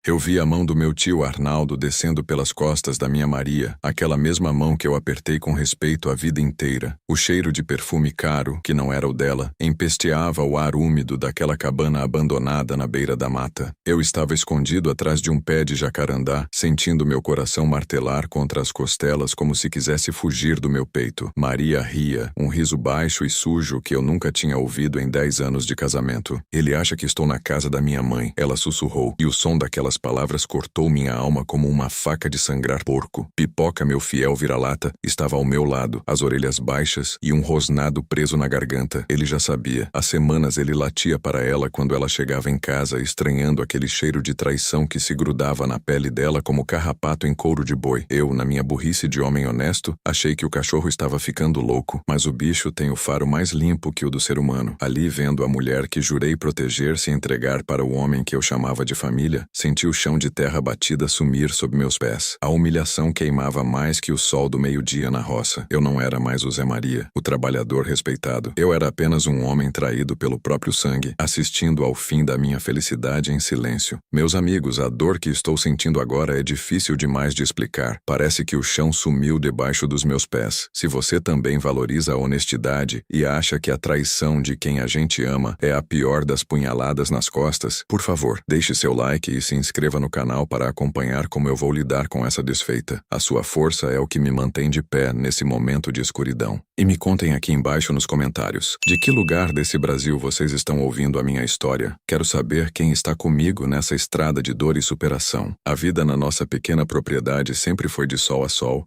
Eu vi a mão do meu tio Arnaldo descendo pelas costas da minha Maria, aquela mesma mão que eu apertei com respeito a vida inteira. O cheiro de perfume caro, que não era o dela, empesteava o ar úmido daquela cabana abandonada na beira da mata. Eu estava escondido atrás de um pé de jacarandá, sentindo meu coração martelar contra as costelas como se quisesse fugir do meu peito. Maria ria, um riso baixo e sujo que eu nunca tinha ouvido em 10 anos de casamento. Ele acha que estou na casa da minha mãe, ela sussurrou, e o som daquelas palavras cortou minha alma como uma faca de sangrar porco. Pipoca, meu fiel vira-lata, estava ao meu lado, as orelhas baixas e um rosnado preso na garganta. Ele já sabia. Há semanas ele latia para ela quando ela chegava em casa, estranhando aquele cheiro de traição que se grudava na pele dela como carrapato em couro de boi. Eu, na minha burrice de homem honesto, achei que o cachorro estava ficando louco, mas o bicho tem o faro mais limpo que o do ser humano. Ali, vendo a mulher que jurei proteger se entregar para o homem que eu chamava de família, senti o chão de terra batida sumir sob meus pés. A humilhação queimava mais que o sol do meio-dia na roça. Eu não era mais o Zé Maria, o trabalhador respeitado. Eu era apenas um homem traído pelo próprio sangue, assistindo ao fim da minha felicidade em silêncio. Meus amigos, a dor que estou sentindo agora é difícil demais de explicar. Parece que o chão sumiu debaixo dos meus pés. Se você também valoriza a honestidade e acha que a traição de quem a gente ama é a pior das punhaladas nas costas, por favor, deixe seu like e se inscreva no canal para acompanhar como eu vou lidar com essa desfeita. A sua força é o que me mantém de pé nesse momento de escuridão. E me contem aqui embaixo nos comentários, de que lugar desse Brasil vocês estão ouvindo a minha história? Quero saber quem está comigo nessa estrada de dor e superação. A vida na nossa pequena propriedade sempre foi de sol a sol,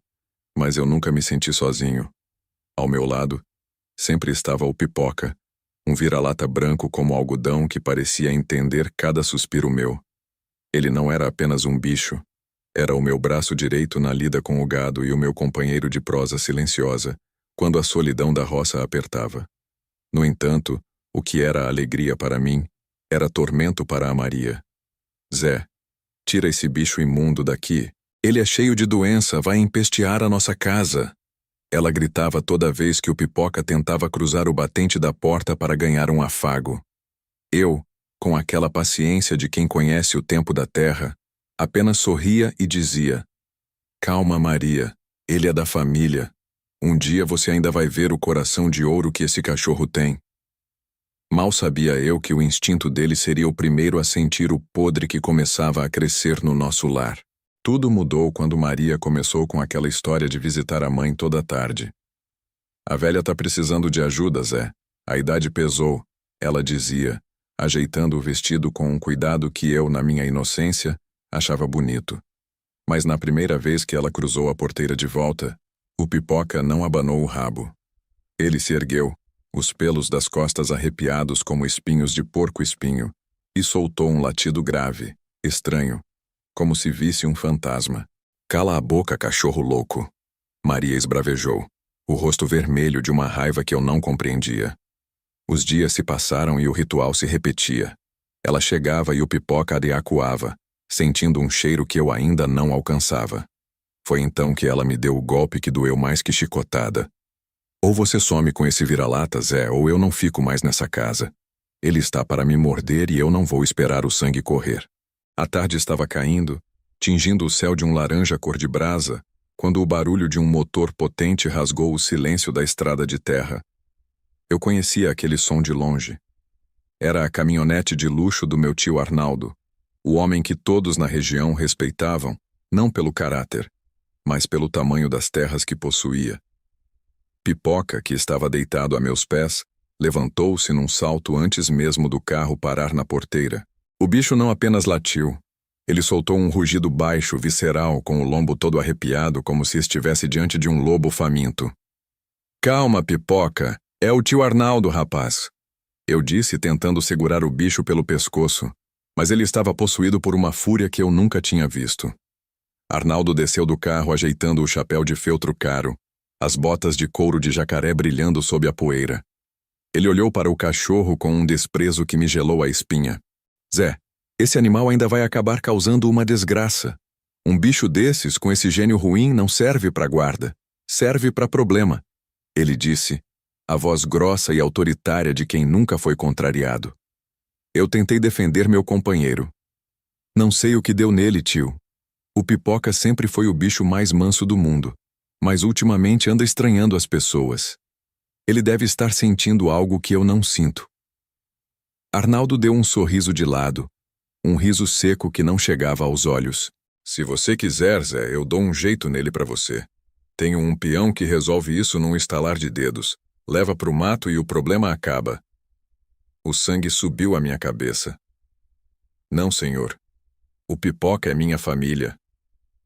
mas eu nunca me senti sozinho. Ao meu lado, sempre estava o Pipoca, um vira-lata branco como algodão que parecia entender cada suspiro meu. Ele não era apenas um bicho, era o meu braço direito na lida com o gado e o meu companheiro de prosa silenciosa, quando a solidão da roça apertava. No entanto, o que era alegria para mim, era tormento para a Maria. Zé, tira esse bicho imundo daqui. Ele é cheio de doença, vai empestear a nossa casa. Ela gritava toda vez que o Pipoca tentava cruzar o batente da porta para ganhar um afago. Eu, com aquela paciência de quem conhece o tempo da terra, apenas sorria e dizia: calma, Maria, ele é da família. Um dia você ainda vai ver o coração de ouro que esse cachorro tem. Mal sabia eu que o instinto dele seria o primeiro a sentir o podre que começava a crescer no nosso lar. Tudo mudou quando Maria começou com aquela história de visitar a mãe toda tarde. A velha tá precisando de ajuda, Zé. A idade pesou, ela dizia, ajeitando o vestido com um cuidado que eu, na minha inocência, achava bonito. Mas na primeira vez que ela cruzou a porteira de volta, o Pipoca não abanou o rabo. Ele se ergueu, os pelos das costas arrepiados como espinhos de porco-espinho, e soltou um latido grave, estranho, como se visse um fantasma. Cala a boca, cachorro louco! Maria esbravejou, o rosto vermelho de uma raiva que eu não compreendia. Os dias se passaram e o ritual se repetia. Ela chegava e o Pipoca acuava, sentindo um cheiro que eu ainda não alcançava. Foi então que ela me deu o golpe que doeu mais que chicotada. Ou você some com esse vira-lata, Zé, ou eu não fico mais nessa casa. Ele está para me morder e eu não vou esperar o sangue correr. A tarde estava caindo, tingindo o céu de um laranja cor de brasa, quando o barulho de um motor potente rasgou o silêncio da estrada de terra. Eu conhecia aquele som de longe. Era a caminhonete de luxo do meu tio Arnaldo, o homem que todos na região respeitavam, não pelo caráter, mas pelo tamanho das terras que possuía. Pipoca, que estava deitado a meus pés, levantou-se num salto antes mesmo do carro parar na porteira. O bicho não apenas latiu. Ele soltou um rugido baixo, visceral, com o lombo todo arrepiado, como se estivesse diante de um lobo faminto. Calma, Pipoca, é o tio Arnaldo, rapaz. Eu disse, tentando segurar o bicho pelo pescoço, mas ele estava possuído por uma fúria que eu nunca tinha visto. Arnaldo desceu do carro ajeitando o chapéu de feltro caro, as botas de couro de jacaré brilhando sob a poeira. Ele olhou para o cachorro com um desprezo que me gelou a espinha. Zé, esse animal ainda vai acabar causando uma desgraça. Um bicho desses, com esse gênio ruim, não serve para guarda. Serve para problema. Ele disse, a voz grossa e autoritária de quem nunca foi contrariado. Eu tentei defender meu companheiro. Não sei o que deu nele, tio. O Pipoca sempre foi o bicho mais manso do mundo, mas ultimamente anda estranhando as pessoas. Ele deve estar sentindo algo que eu não sinto. Arnaldo deu um sorriso de lado, um riso seco que não chegava aos olhos. Se você quiser, Zé, eu dou um jeito nele para você. Tenho um peão que resolve isso num estalar de dedos. Leva pro mato e o problema acaba. O sangue subiu à minha cabeça. Não, senhor. O Pipoca é minha família.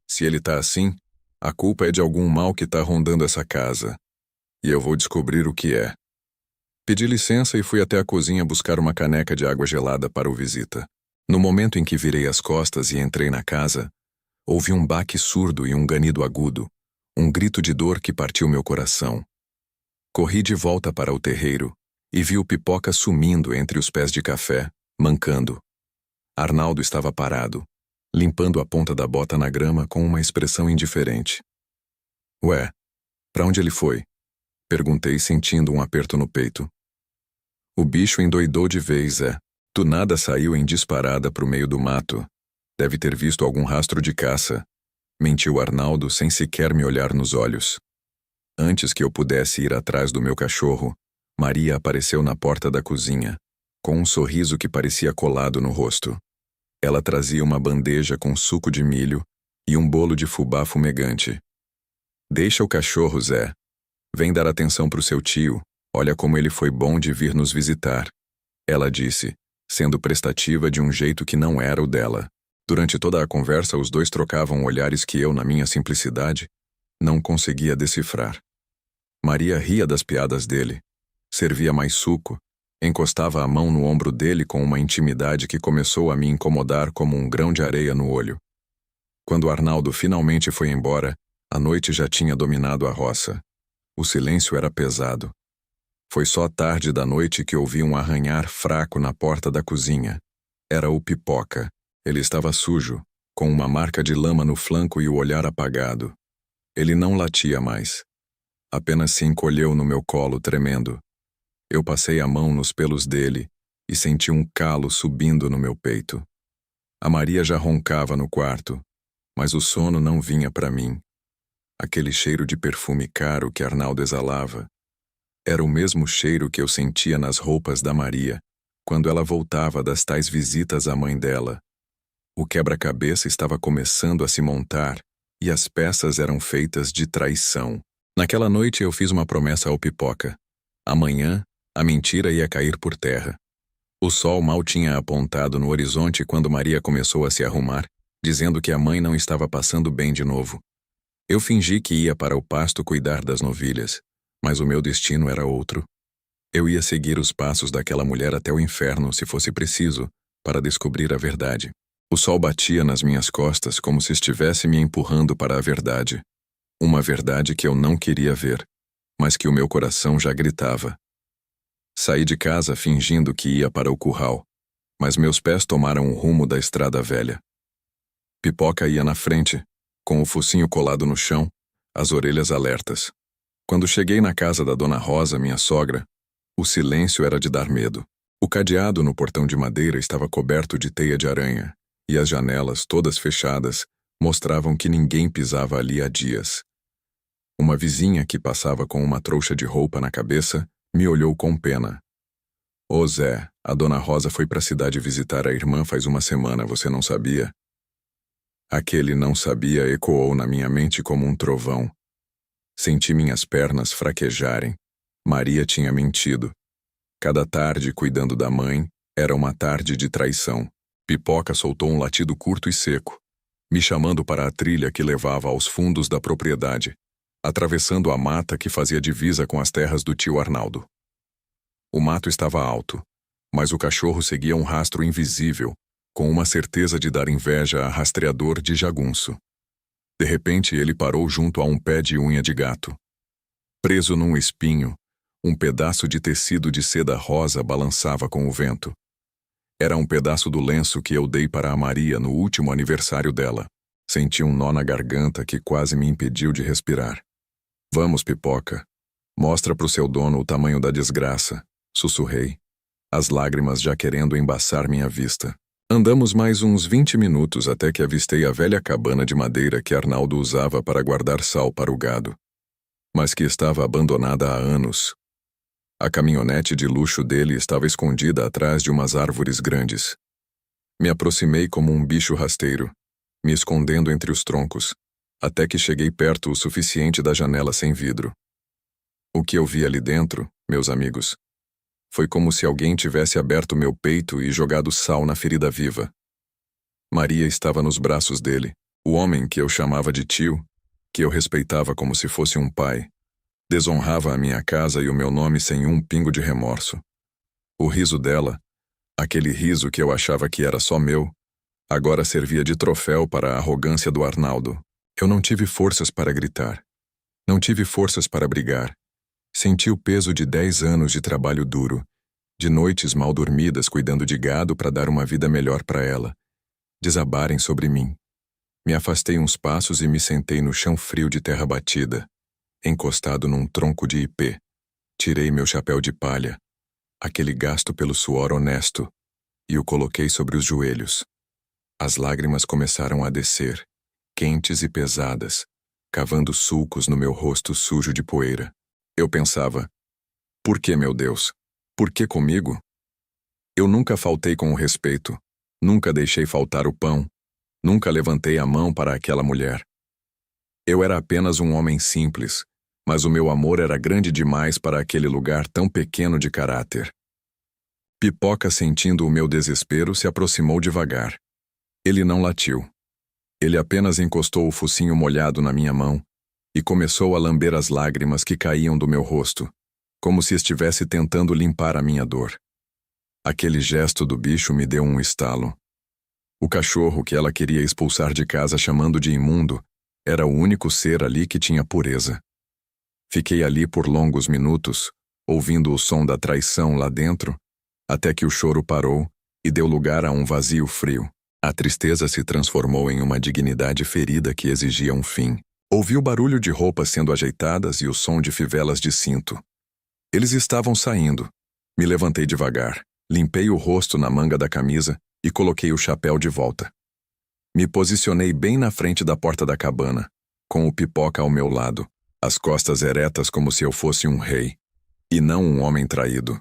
Se ele tá assim, a culpa é de algum mal que tá rondando essa casa. E eu vou descobrir o que é. Pedi licença e fui até a cozinha buscar uma caneca de água gelada para o visita. No momento em que virei as costas e entrei na casa, ouvi um baque surdo e um ganido agudo, um grito de dor que partiu meu coração. Corri de volta para o terreiro e vi o Pipoca sumindo entre os pés de café, mancando. Arnaldo estava parado, limpando a ponta da bota na grama com uma expressão indiferente. Ué, para onde ele foi? Perguntei sentindo um aperto no peito. O bicho endoidou de vez, é. Do nada saiu em disparada pro meio do mato. Deve ter visto algum rastro de caça. Mentiu Arnaldo sem sequer me olhar nos olhos. Antes que eu pudesse ir atrás do meu cachorro, Maria apareceu na porta da cozinha, com um sorriso que parecia colado no rosto. Ela trazia uma bandeja com suco de milho e um bolo de fubá fumegante. Deixa o cachorro, Zé. Vem dar atenção pro seu tio. Olha como ele foi bom de vir nos visitar. Ela disse, sendo prestativa de um jeito que não era o dela. Durante toda a conversa, os dois trocavam olhares que eu, na minha simplicidade, não conseguia decifrar. Maria ria das piadas dele. Servia mais suco, encostava a mão no ombro dele com uma intimidade que começou a me incomodar como um grão de areia no olho. Quando Arnaldo finalmente foi embora, a noite já tinha dominado a roça. O silêncio era pesado. Foi só tarde da noite que ouvi um arranhar fraco na porta da cozinha. Era o Pipoca. Ele estava sujo, com uma marca de lama no flanco e o olhar apagado. Ele não latia mais. Apenas se encolheu no meu colo, tremendo. Eu passei a mão nos pelos dele e senti um calo subindo no meu peito. A Maria já roncava no quarto, mas o sono não vinha para mim. Aquele cheiro de perfume caro que Arnaldo exalava era o mesmo cheiro que eu sentia nas roupas da Maria, quando ela voltava das tais visitas à mãe dela. O quebra-cabeça estava começando a se montar e as peças eram feitas de traição. Naquela noite eu fiz uma promessa ao Pipoca. Amanhã, a mentira ia cair por terra. O sol mal tinha apontado no horizonte quando Maria começou a se arrumar, dizendo que a mãe não estava passando bem de novo. Eu fingi que ia para o pasto cuidar das novilhas, mas o meu destino era outro. Eu ia seguir os passos daquela mulher até o inferno, se fosse preciso, para descobrir a verdade. O sol batia nas minhas costas como se estivesse me empurrando para a verdade. Uma verdade que eu não queria ver, mas que o meu coração já gritava. Saí de casa fingindo que ia para o curral, mas meus pés tomaram o rumo da estrada velha. Pipoca ia na frente, com o focinho colado no chão, as orelhas alertas. Quando cheguei na casa da Dona Rosa, minha sogra, o silêncio era de dar medo. O cadeado no portão de madeira estava coberto de teia de aranha, e as janelas, todas fechadas, mostravam que ninguém pisava ali há dias. Uma vizinha que passava com uma trouxa de roupa na cabeça me olhou com pena. Ô Zé, a Dona Rosa foi para a cidade visitar a irmã faz uma semana, você não sabia? Aquele não sabia ecoou na minha mente como um trovão. Senti minhas pernas fraquejarem. Maria tinha mentido. Cada tarde, cuidando da mãe, era uma tarde de traição. Pipoca soltou um latido curto e seco, me chamando para a trilha que levava aos fundos da propriedade, atravessando a mata que fazia divisa com as terras do tio Arnaldo. O mato estava alto, mas o cachorro seguia um rastro invisível, com uma certeza de dar inveja a rastreador de jagunço. De repente, ele parou junto a um pé de unha de gato. Preso num espinho, um pedaço de tecido de seda rosa balançava com o vento. Era um pedaço do lenço que eu dei para a Maria no último aniversário dela. Senti um nó na garganta que quase me impediu de respirar. Vamos, Pipoca. Mostra pro seu dono o tamanho da desgraça, sussurrei, as lágrimas já querendo embaçar minha vista. Andamos mais uns 20 minutos até que avistei a velha cabana de madeira que Arnaldo usava para guardar sal para o gado, mas que estava abandonada há anos. A caminhonete de luxo dele estava escondida atrás de umas árvores grandes. Me aproximei como um bicho rasteiro, me escondendo entre os troncos, até que cheguei perto o suficiente da janela sem vidro. O que eu vi ali dentro, meus amigos, foi como se alguém tivesse aberto meu peito e jogado sal na ferida viva. Maria estava nos braços dele, o homem que eu chamava de tio, que eu respeitava como se fosse um pai. Desonrava a minha casa e o meu nome sem um pingo de remorso. O riso dela, aquele riso que eu achava que era só meu, agora servia de troféu para a arrogância do Arnaldo. Eu não tive forças para gritar. Não tive forças para brigar. Senti o peso de 10 anos de trabalho duro, de noites mal dormidas cuidando de gado para dar uma vida melhor para ela, desabarem sobre mim. Me afastei uns passos e me sentei no chão frio de terra batida, encostado num tronco de ipê. Tirei meu chapéu de palha, aquele gasto pelo suor honesto, e o coloquei sobre os joelhos. As lágrimas começaram a descer, quentes e pesadas, cavando sulcos no meu rosto sujo de poeira. Eu pensava, por que, meu Deus? Por que comigo? Eu nunca faltei com o respeito, nunca deixei faltar o pão, nunca levantei a mão para aquela mulher. Eu era apenas um homem simples, mas o meu amor era grande demais para aquele lugar tão pequeno de caráter. Pipoca, sentindo o meu desespero, se aproximou devagar. Ele não latiu. Ele apenas encostou o focinho molhado na minha mão e começou a lamber as lágrimas que caíam do meu rosto, como se estivesse tentando limpar a minha dor. Aquele gesto do bicho me deu um estalo. O cachorro que ela queria expulsar de casa chamando de imundo era o único ser ali que tinha pureza. Fiquei ali por longos minutos, ouvindo o som da traição lá dentro, até que o choro parou e deu lugar a um vazio frio. A tristeza se transformou em uma dignidade ferida que exigia um fim. Ouvi o barulho de roupas sendo ajeitadas e o som de fivelas de cinto. Eles estavam saindo. Me levantei devagar, limpei o rosto na manga da camisa e coloquei o chapéu de volta. Me posicionei bem na frente da porta da cabana, com o Pipoca ao meu lado, as costas eretas como se eu fosse um rei, e não um homem traído.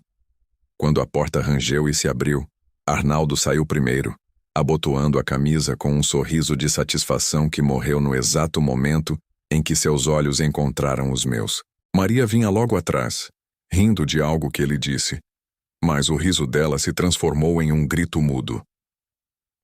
Quando a porta rangeu e se abriu, Arnaldo saiu primeiro, abotoando a camisa com um sorriso de satisfação que morreu no exato momento em que seus olhos encontraram os meus. Maria vinha logo atrás, rindo de algo que ele disse, mas o riso dela se transformou em um grito mudo.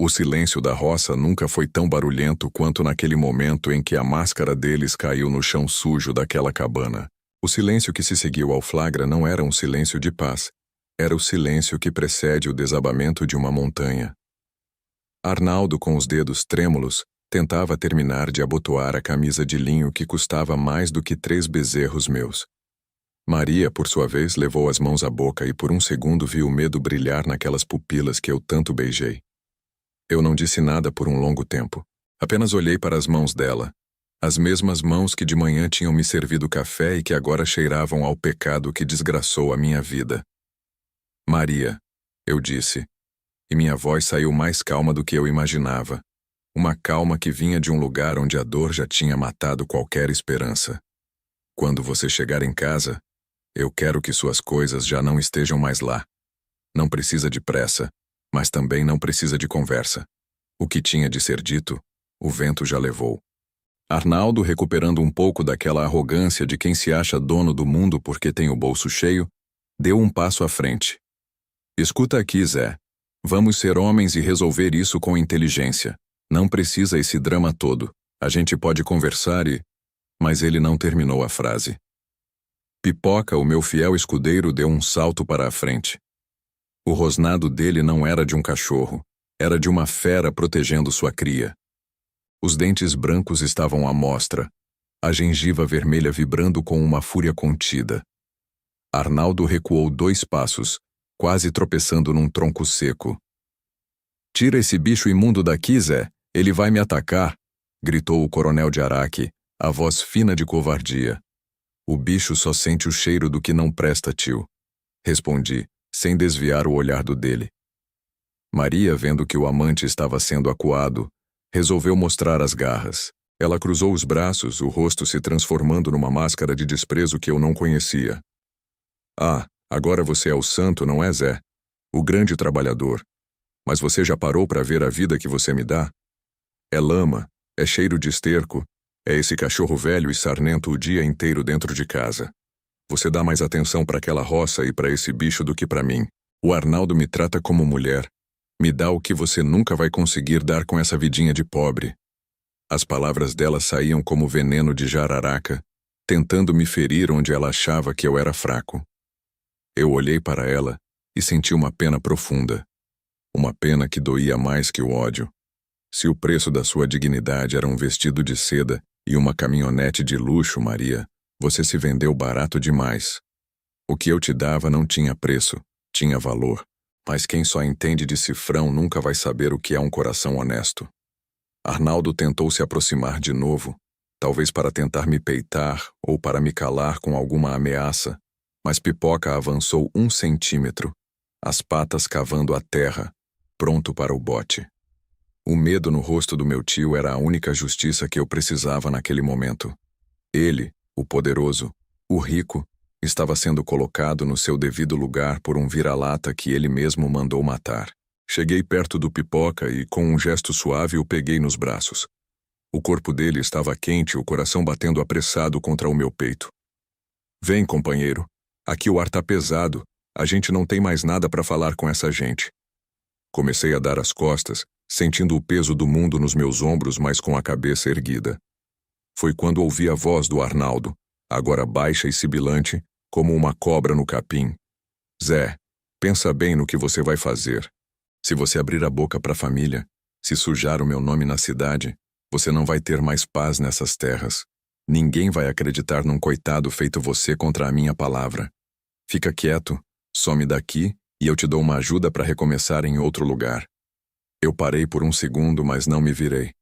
O silêncio da roça nunca foi tão barulhento quanto naquele momento em que a máscara deles caiu no chão sujo daquela cabana. O silêncio que se seguiu ao flagra não era um silêncio de paz, era o silêncio que precede o desabamento de uma montanha. Arnaldo, com os dedos trêmulos, tentava terminar de abotoar a camisa de linho que custava mais do que 3 bezerros meus. Maria, por sua vez, levou as mãos à boca e por um segundo viu o medo brilhar naquelas pupilas que eu tanto beijei. Eu não disse nada por um longo tempo. Apenas olhei para as mãos dela, as mesmas mãos que de manhã tinham me servido café e que agora cheiravam ao pecado que desgraçou a minha vida. Maria, eu disse, e minha voz saiu mais calma do que eu imaginava. Uma calma que vinha de um lugar onde a dor já tinha matado qualquer esperança. Quando você chegar em casa, eu quero que suas coisas já não estejam mais lá. Não precisa de pressa, mas também não precisa de conversa. O que tinha de ser dito, o vento já levou. Arnaldo, recuperando um pouco daquela arrogância de quem se acha dono do mundo porque tem o bolso cheio, deu um passo à frente. Escuta aqui, Zé. Vamos ser homens e resolver isso com inteligência. Não precisa esse drama todo. A gente pode conversar e... Mas ele não terminou a frase. Pipoca, o meu fiel escudeiro, deu um salto para a frente. O rosnado dele não era de um cachorro, era de uma fera protegendo sua cria. Os dentes brancos estavam à mostra, a gengiva vermelha vibrando com uma fúria contida. Arnaldo recuou 2 passos, quase tropeçando num tronco seco. Tira esse bicho imundo daqui, Zé, ele vai me atacar, gritou o coronel de Araque, a voz fina de covardia. O bicho só sente o cheiro do que não presta, tio. Respondi, sem desviar o olhar do dele. Maria, vendo que o amante estava sendo acuado, resolveu mostrar as garras. Ela cruzou os braços, o rosto se transformando numa máscara de desprezo que eu não conhecia. Ah, agora você é o santo, não é, Zé? O grande trabalhador. Mas você já parou para ver a vida que você me dá? É lama, é cheiro de esterco, é esse cachorro velho e sarnento o dia inteiro dentro de casa. Você dá mais atenção para aquela roça e para esse bicho do que para mim. O Arnaldo me trata como mulher. Me dá o que você nunca vai conseguir dar com essa vidinha de pobre. As palavras dela saíam como veneno de jararaca, tentando me ferir onde ela achava que eu era fraco. Eu olhei para ela e senti uma pena profunda. Uma pena que doía mais que o ódio. Se o preço da sua dignidade era um vestido de seda e uma caminhonete de luxo, Maria, você se vendeu barato demais. O que eu te dava não tinha preço, tinha valor. Mas quem só entende de cifrão nunca vai saber o que é um coração honesto. Arnaldo tentou se aproximar de novo, talvez para tentar me peitar ou para me calar com alguma ameaça, mas Pipoca avançou 1 centímetro, as patas cavando a terra, pronto para o bote. O medo no rosto do meu tio era a única justiça que eu precisava naquele momento. Ele, o poderoso, o rico, estava sendo colocado no seu devido lugar por um vira-lata que ele mesmo mandou matar. Cheguei perto do Pipoca e, com um gesto suave, o peguei nos braços. O corpo dele estava quente, o coração batendo apressado contra o meu peito. Vem, companheiro. Aqui o ar tá pesado. A gente não tem mais nada para falar com essa gente. Comecei a dar as costas, sentindo o peso do mundo nos meus ombros, mas com a cabeça erguida. Foi quando ouvi a voz do Arnaldo, agora baixa e sibilante, como uma cobra no capim. Zé, pensa bem no que você vai fazer. Se você abrir a boca para a família, se sujar o meu nome na cidade, você não vai ter mais paz nessas terras. Ninguém vai acreditar num coitado feito você contra a minha palavra. Fica quieto, some daqui e eu te dou uma ajuda para recomeçar em outro lugar. Eu parei por um segundo, mas não me virei.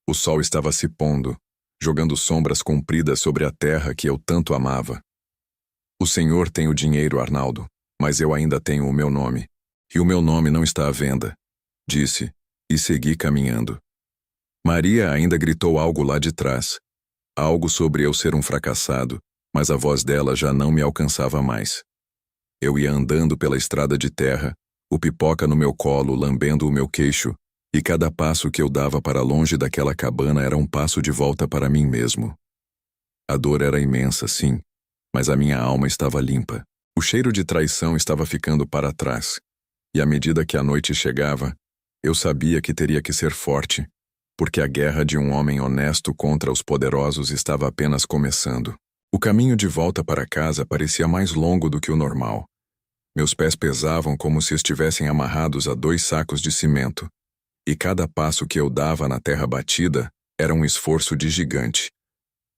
O sol estava se pondo, jogando sombras compridas sobre a terra que eu tanto amava. O senhor tem o dinheiro, Arnaldo, mas eu ainda tenho o meu nome. E o meu nome não está à venda, disse, e segui caminhando. Maria ainda gritou algo lá de trás. Algo sobre eu ser um fracassado, mas a voz dela já não me alcançava mais. Eu ia andando pela estrada de terra, o Pipoca no meu colo lambendo o meu queixo, e cada passo que eu dava para longe daquela cabana era um passo de volta para mim mesmo. A dor era imensa, sim, mas a minha alma estava limpa. O cheiro de traição estava ficando para trás. E à medida que a noite chegava, eu sabia que teria que ser forte, porque a guerra de um homem honesto contra os poderosos estava apenas começando. O caminho de volta para casa parecia mais longo do que o normal. Meus pés pesavam como se estivessem amarrados a 2 sacos de cimento, e cada passo que eu dava na terra batida era um esforço de gigante.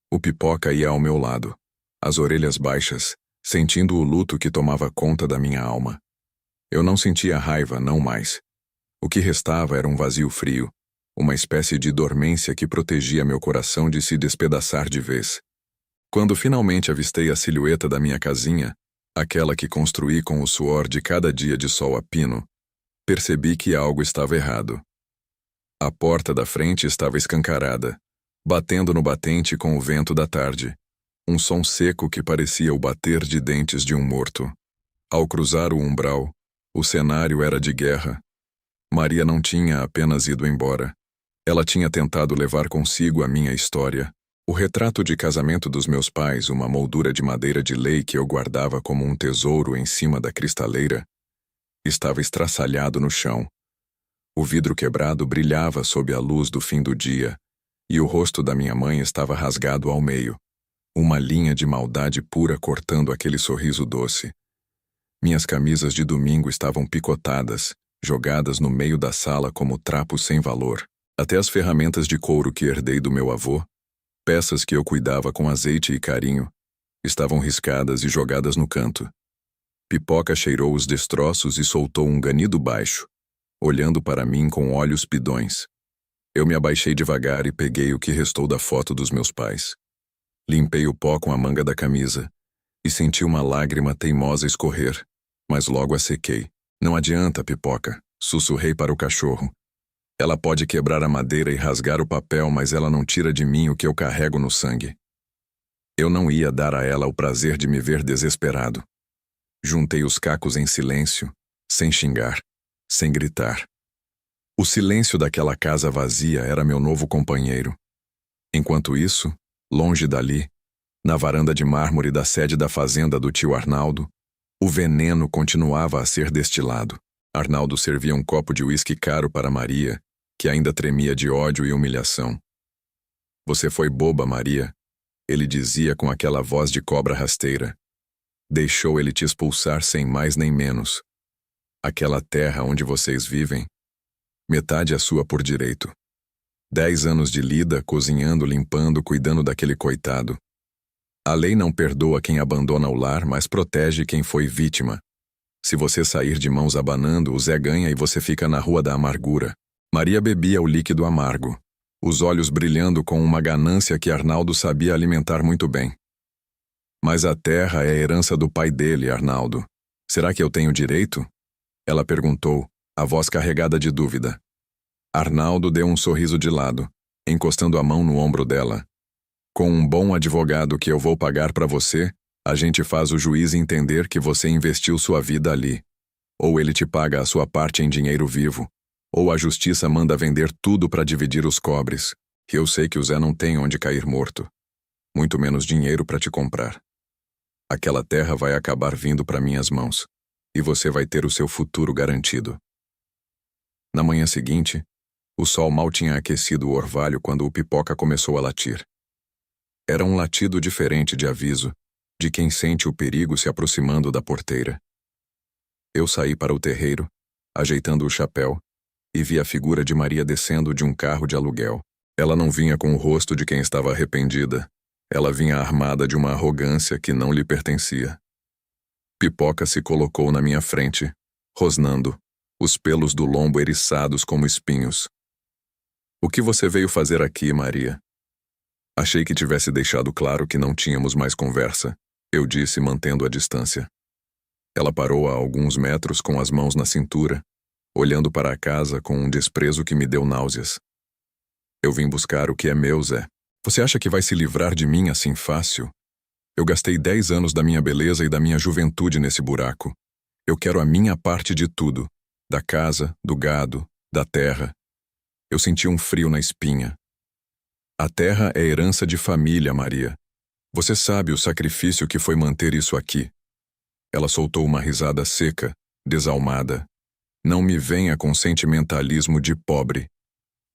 O Pipoca ia ao meu lado, as orelhas baixas, sentindo o luto que tomava conta da minha alma. Eu não sentia raiva, não mais. O que restava era um vazio frio, uma espécie de dormência que protegia meu coração de se despedaçar de vez. Quando finalmente avistei a silhueta da minha casinha, aquela que construí com o suor de cada dia de sol a pino, percebi que algo estava errado. A porta da frente estava escancarada, batendo no batente com o vento da tarde, um som seco que parecia o bater de dentes de um morto. Ao cruzar o umbral, o cenário era de guerra. Maria não tinha apenas ido embora. Ela tinha tentado levar consigo a minha história. O retrato de casamento dos meus pais, uma moldura de madeira de lei que eu guardava como um tesouro em cima da cristaleira, estava estraçalhado no chão. O vidro quebrado brilhava sob a luz do fim do dia, e o rosto da minha mãe estava rasgado ao meio, uma linha de maldade pura cortando aquele sorriso doce. Minhas camisas de domingo estavam picotadas, jogadas no meio da sala como trapos sem valor. Até as ferramentas de couro que herdei do meu avô, peças que eu cuidava com azeite e carinho, estavam riscadas e jogadas no canto. Pipoca cheirou os destroços e soltou um ganido baixo, olhando para mim com olhos pidões. Eu me abaixei devagar e peguei o que restou da foto dos meus pais. Limpei o pó com a manga da camisa e senti uma lágrima teimosa escorrer, mas logo a sequei. Não adianta, Pipoca. Sussurrei para o cachorro. Ela pode quebrar a madeira e rasgar o papel, mas ela não tira de mim o que eu carrego no sangue. Eu não ia dar a ela o prazer de me ver desesperado. Juntei os cacos em silêncio, sem xingar, sem gritar. O silêncio daquela casa vazia era meu novo companheiro. Enquanto isso, longe dali, na varanda de mármore da sede da fazenda do tio Arnaldo, o veneno continuava a ser destilado. Arnaldo servia um copo de uísque caro para Maria, que ainda tremia de ódio e humilhação. Você foi boba, Maria, ele dizia com aquela voz de cobra rasteira. Deixou ele te expulsar sem mais nem menos. Aquela terra onde vocês vivem, metade é sua por direito. 10 anos de lida, cozinhando, limpando, cuidando daquele coitado. A lei não perdoa quem abandona o lar, mas protege quem foi vítima. Se você sair de mãos abanando, o Zé ganha e você fica na rua da amargura. Maria bebia o líquido amargo, os olhos brilhando com uma ganância que Arnaldo sabia alimentar muito bem. Mas a terra é a herança do pai dele, Arnaldo. Será que eu tenho direito? Ela perguntou, a voz carregada de dúvida. Arnaldo deu um sorriso de lado, encostando a mão no ombro dela. Com um bom advogado que eu vou pagar para você, a gente faz o juiz entender que você investiu sua vida ali. Ou ele te paga a sua parte em dinheiro vivo, ou a justiça manda vender tudo para dividir os cobres. E eu sei que o Zé não tem onde cair morto. Muito menos dinheiro para te comprar. Aquela terra vai acabar vindo para minhas mãos, e você vai ter o seu futuro garantido. Na manhã seguinte, o sol mal tinha aquecido o orvalho quando o Pipoca começou a latir. Era um latido diferente de aviso, de quem sente o perigo se aproximando da porteira. Eu saí para o terreiro, ajeitando o chapéu, e vi a figura de Maria descendo de um carro de aluguel. Ela não vinha com o rosto de quem estava arrependida. Ela vinha armada de uma arrogância que não lhe pertencia. Pipoca se colocou na minha frente, rosnando, os pelos do lombo eriçados como espinhos. O que você veio fazer aqui, Maria? Achei que tivesse deixado claro que não tínhamos mais conversa, eu disse mantendo a distância. Ela parou a alguns metros com as mãos na cintura, olhando para a casa com um desprezo que me deu náuseas. Eu vim buscar o que é meu, Zé. Você acha que vai se livrar de mim assim fácil? Eu gastei 10 anos da minha beleza e da minha juventude nesse buraco. Eu quero a minha parte de tudo, da casa, do gado, da terra. Eu senti um frio na espinha. A terra é herança de família, Maria. Você sabe o sacrifício que foi manter isso aqui. Ela soltou uma risada seca, desalmada. Não me venha com sentimentalismo de pobre.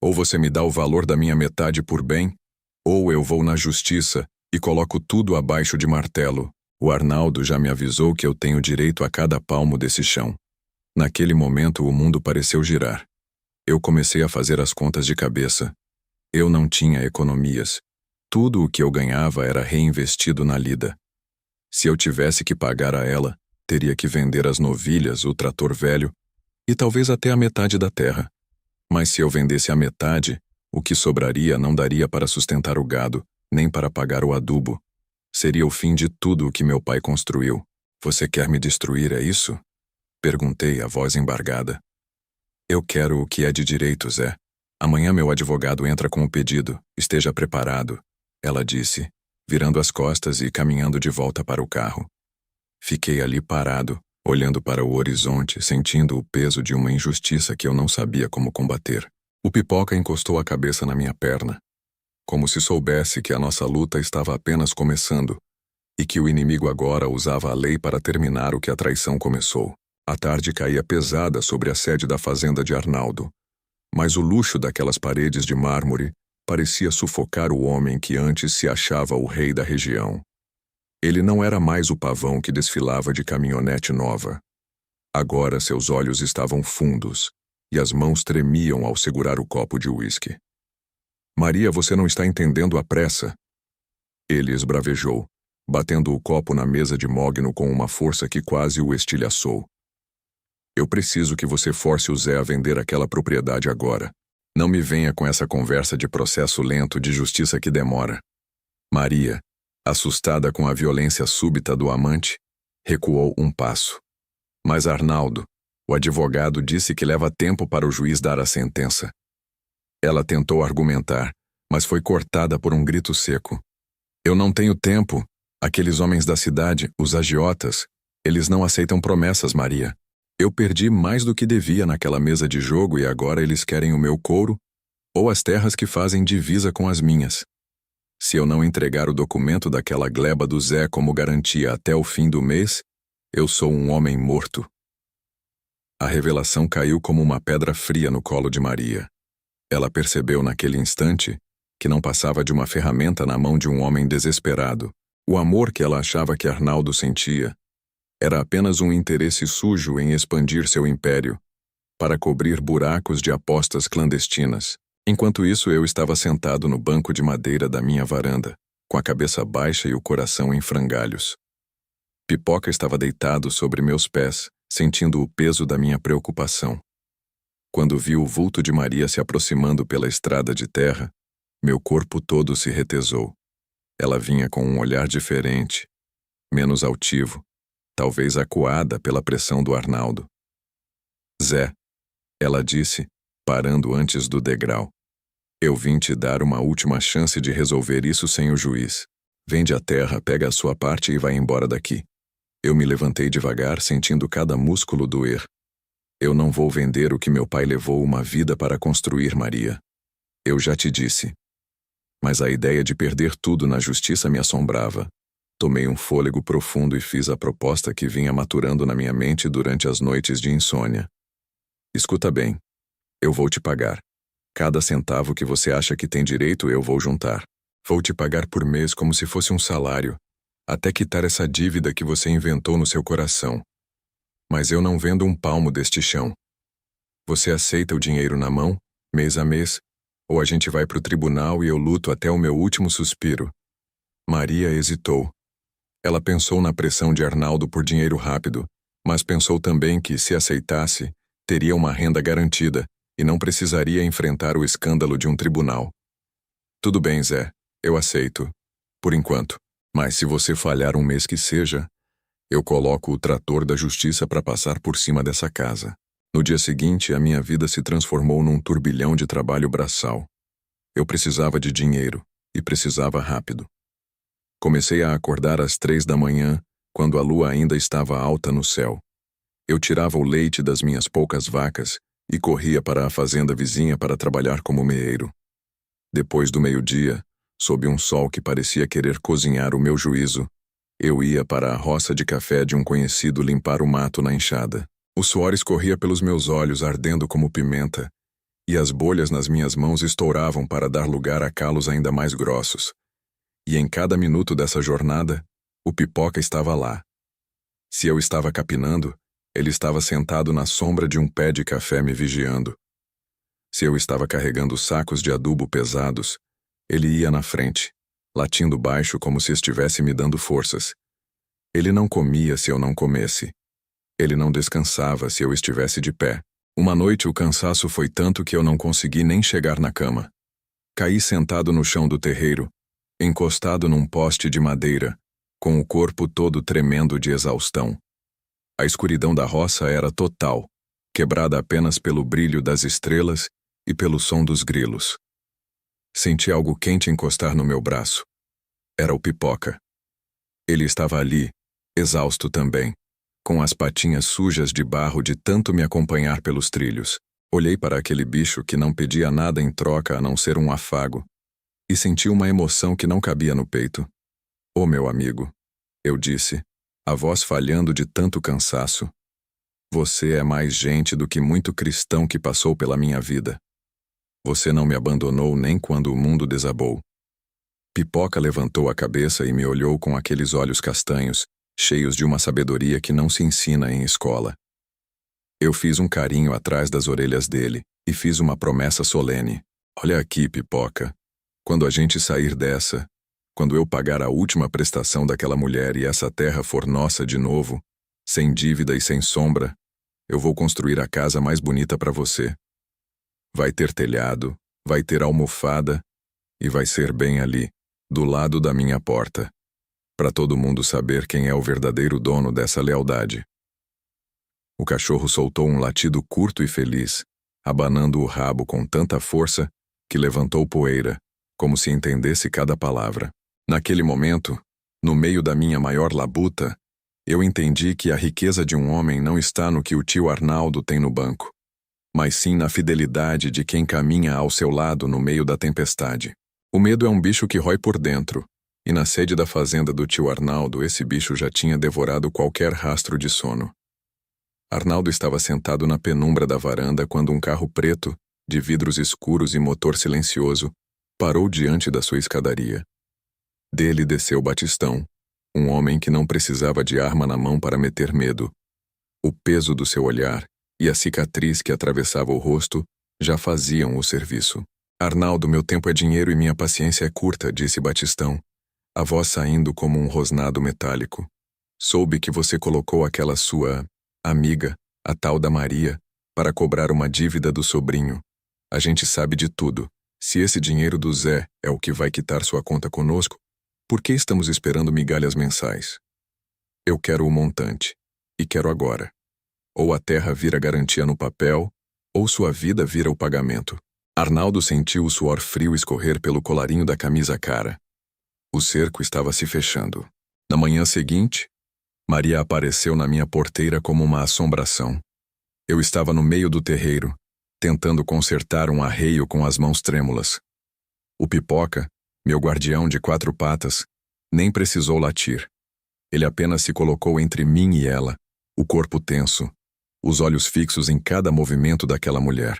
Ou você me dá o valor da minha metade por bem, ou eu vou na justiça e coloco tudo abaixo de martelo. O Arnaldo já me avisou que eu tenho direito a cada palmo desse chão. Naquele momento o mundo pareceu girar. Eu comecei a fazer as contas de cabeça. Eu não tinha economias. Tudo o que eu ganhava era reinvestido na lida. Se eu tivesse que pagar a ela, teria que vender as novilhas, o trator velho e talvez até a metade da terra. Mas se eu vendesse a metade, o que sobraria não daria para sustentar o gado, nem para pagar o adubo. Seria o fim de tudo o que meu pai construiu. Você quer me destruir, é isso? Perguntei, a voz embargada. Eu quero o que é de direito, Zé. Amanhã meu advogado entra com o pedido. Esteja preparado, ela disse, virando as costas e caminhando de volta para o carro. Fiquei ali parado, olhando para o horizonte, sentindo o peso de uma injustiça que eu não sabia como combater. O Pipoca encostou a cabeça na minha perna, como se soubesse que a nossa luta estava apenas começando e que o inimigo agora usava a lei para terminar o que a traição começou. A tarde caía pesada sobre a sede da fazenda de Arnaldo, mas o luxo daquelas paredes de mármore parecia sufocar o homem que antes se achava o rei da região. Ele não era mais o pavão que desfilava de caminhonete nova. Agora seus olhos estavam fundos e as mãos tremiam ao segurar o copo de uísque. Maria, você não está entendendo a pressa. Ele esbravejou, batendo o copo na mesa de mogno com uma força que quase o estilhaçou. Eu preciso que você force o Zé a vender aquela propriedade agora. Não me venha com essa conversa de processo lento de justiça que demora. Maria, assustada com a violência súbita do amante, recuou um passo. Mas Arnaldo, O advogado disse que leva tempo para o juiz dar a sentença. Ela tentou argumentar, mas foi cortada por um grito seco. Eu não tenho tempo. Aqueles homens da cidade, os agiotas, eles não aceitam promessas, Maria. Eu perdi mais do que devia naquela mesa de jogo e agora eles querem o meu couro ou as terras que fazem divisa com as minhas. Se eu não entregar o documento daquela gleba do Zé como garantia até o fim do mês, eu sou um homem morto. A revelação caiu como uma pedra fria no colo de Maria. Ela percebeu naquele instante que não passava de uma ferramenta na mão de um homem desesperado. O amor que ela achava que Arnaldo sentia era apenas um interesse sujo em expandir seu império, para cobrir buracos de apostas clandestinas. Enquanto isso, eu estava sentado no banco de madeira da minha varanda, com a cabeça baixa e o coração em frangalhos. Pipoca estava deitado sobre meus pés, sentindo o peso da minha preocupação. Quando vi o vulto de Maria se aproximando pela estrada de terra, meu corpo todo se retesou. Ela vinha com um olhar diferente, menos altivo, talvez acuada pela pressão do Arnaldo. Zé, ela disse, parando antes do degrau. Eu vim te dar uma última chance de resolver isso sem o juiz. Vende a terra, pega a sua parte e vai embora daqui. Eu me levantei devagar, sentindo cada músculo doer. Eu não vou vender o que meu pai levou uma vida para construir, Maria. Eu já te disse. Mas a ideia de perder tudo na justiça me assombrava. Tomei um fôlego profundo e fiz a proposta que vinha maturando na minha mente durante as noites de insônia. Escuta bem. Eu vou te pagar. Cada centavo que você acha que tem direito, eu vou juntar. Vou te pagar por mês como se fosse um salário, até quitar essa dívida que você inventou no seu coração. Mas eu não vendo um palmo deste chão. Você aceita o dinheiro na mão, mês a mês, ou a gente vai para o tribunal e eu luto até o meu último suspiro. Maria hesitou. Ela pensou na pressão de Arnaldo por dinheiro rápido, mas pensou também que, se aceitasse, teria uma renda garantida e não precisaria enfrentar o escândalo de um tribunal. Tudo bem, Zé, eu aceito. Por enquanto. Mas se você falhar um mês que seja, eu coloco o trator da justiça para passar por cima dessa casa. No dia seguinte, a minha vida se transformou num turbilhão de trabalho braçal. Eu precisava de dinheiro, e precisava rápido. Comecei a acordar às 3 da manhã, quando a lua ainda estava alta no céu. Eu tirava o leite das minhas poucas vacas e corria para a fazenda vizinha para trabalhar como meeiro. Depois do meio-dia, sob um sol que parecia querer cozinhar o meu juízo, eu ia para a roça de café de um conhecido limpar o mato na enxada. O suor escorria pelos meus olhos ardendo como pimenta, e as bolhas nas minhas mãos estouravam para dar lugar a calos ainda mais grossos. E em cada minuto dessa jornada, o Pipoca estava lá. Se eu estava capinando, ele estava sentado na sombra de um pé de café me vigiando. Se eu estava carregando sacos de adubo pesados, ele ia na frente, latindo baixo como se estivesse me dando forças. Ele não comia se eu não comesse. Ele não descansava se eu estivesse de pé. Uma noite o cansaço foi tanto que eu não consegui nem chegar na cama. Caí sentado no chão do terreiro, encostado num poste de madeira, com o corpo todo tremendo de exaustão. A escuridão da roça era total, quebrada apenas pelo brilho das estrelas e pelo som dos grilos. Senti algo quente encostar no meu braço. Era o Pipoca. Ele estava ali, exausto também, com as patinhas sujas de barro de tanto me acompanhar pelos trilhos. Olhei para aquele bicho que não pedia nada em troca a não ser um afago, e senti uma emoção que não cabia no peito. "Ô meu amigo", eu disse, a voz falhando de tanto cansaço. "Você é mais gente do que muito cristão que passou pela minha vida. Você não me abandonou nem quando o mundo desabou." Pipoca levantou a cabeça e me olhou com aqueles olhos castanhos, cheios de uma sabedoria que não se ensina em escola. Eu fiz um carinho atrás das orelhas dele e fiz uma promessa solene. "Olha aqui, Pipoca. Quando a gente sair dessa, quando eu pagar a última prestação daquela mulher e essa terra for nossa de novo, sem dívida e sem sombra, eu vou construir a casa mais bonita para você. Vai ter telhado, vai ter almofada e vai ser bem ali, do lado da minha porta, para todo mundo saber quem é o verdadeiro dono dessa lealdade." O cachorro soltou um latido curto e feliz, abanando o rabo com tanta força que levantou poeira, como se entendesse cada palavra. Naquele momento, no meio da minha maior labuta, eu entendi que a riqueza de um homem não está no que o tio Arnaldo tem no banco, mas sim na fidelidade de quem caminha ao seu lado no meio da tempestade. O medo é um bicho que rói por dentro, e na sede da fazenda do tio Arnaldo esse bicho já tinha devorado qualquer rastro de sono. Arnaldo estava sentado na penumbra da varanda quando um carro preto, de vidros escuros e motor silencioso, parou diante da sua escadaria. Dele desceu Batistão, um homem que não precisava de arma na mão para meter medo. O peso do seu olhar e a cicatriz que atravessava o rosto já faziam o serviço. Arnaldo, meu tempo é dinheiro e minha paciência é curta, disse Batistão, a voz saindo como um rosnado metálico. Soube que você colocou aquela sua amiga, a tal da Maria, para cobrar uma dívida do sobrinho. A gente sabe de tudo. Se esse dinheiro do Zé é o que vai quitar sua conta conosco, por que estamos esperando migalhas mensais? Eu quero o montante. E quero agora. Ou a terra vira garantia no papel, ou sua vida vira o pagamento. Arnaldo sentiu o suor frio escorrer pelo colarinho da camisa cara. O cerco estava se fechando. Na manhã seguinte, Maria apareceu na minha porteira como uma assombração. Eu estava no meio do terreiro, tentando consertar um arreio com as mãos trêmulas. O Pipoca, meu guardião de 4 patas, nem precisou latir. Ele apenas se colocou entre mim e ela, o corpo tenso, os olhos fixos em cada movimento daquela mulher.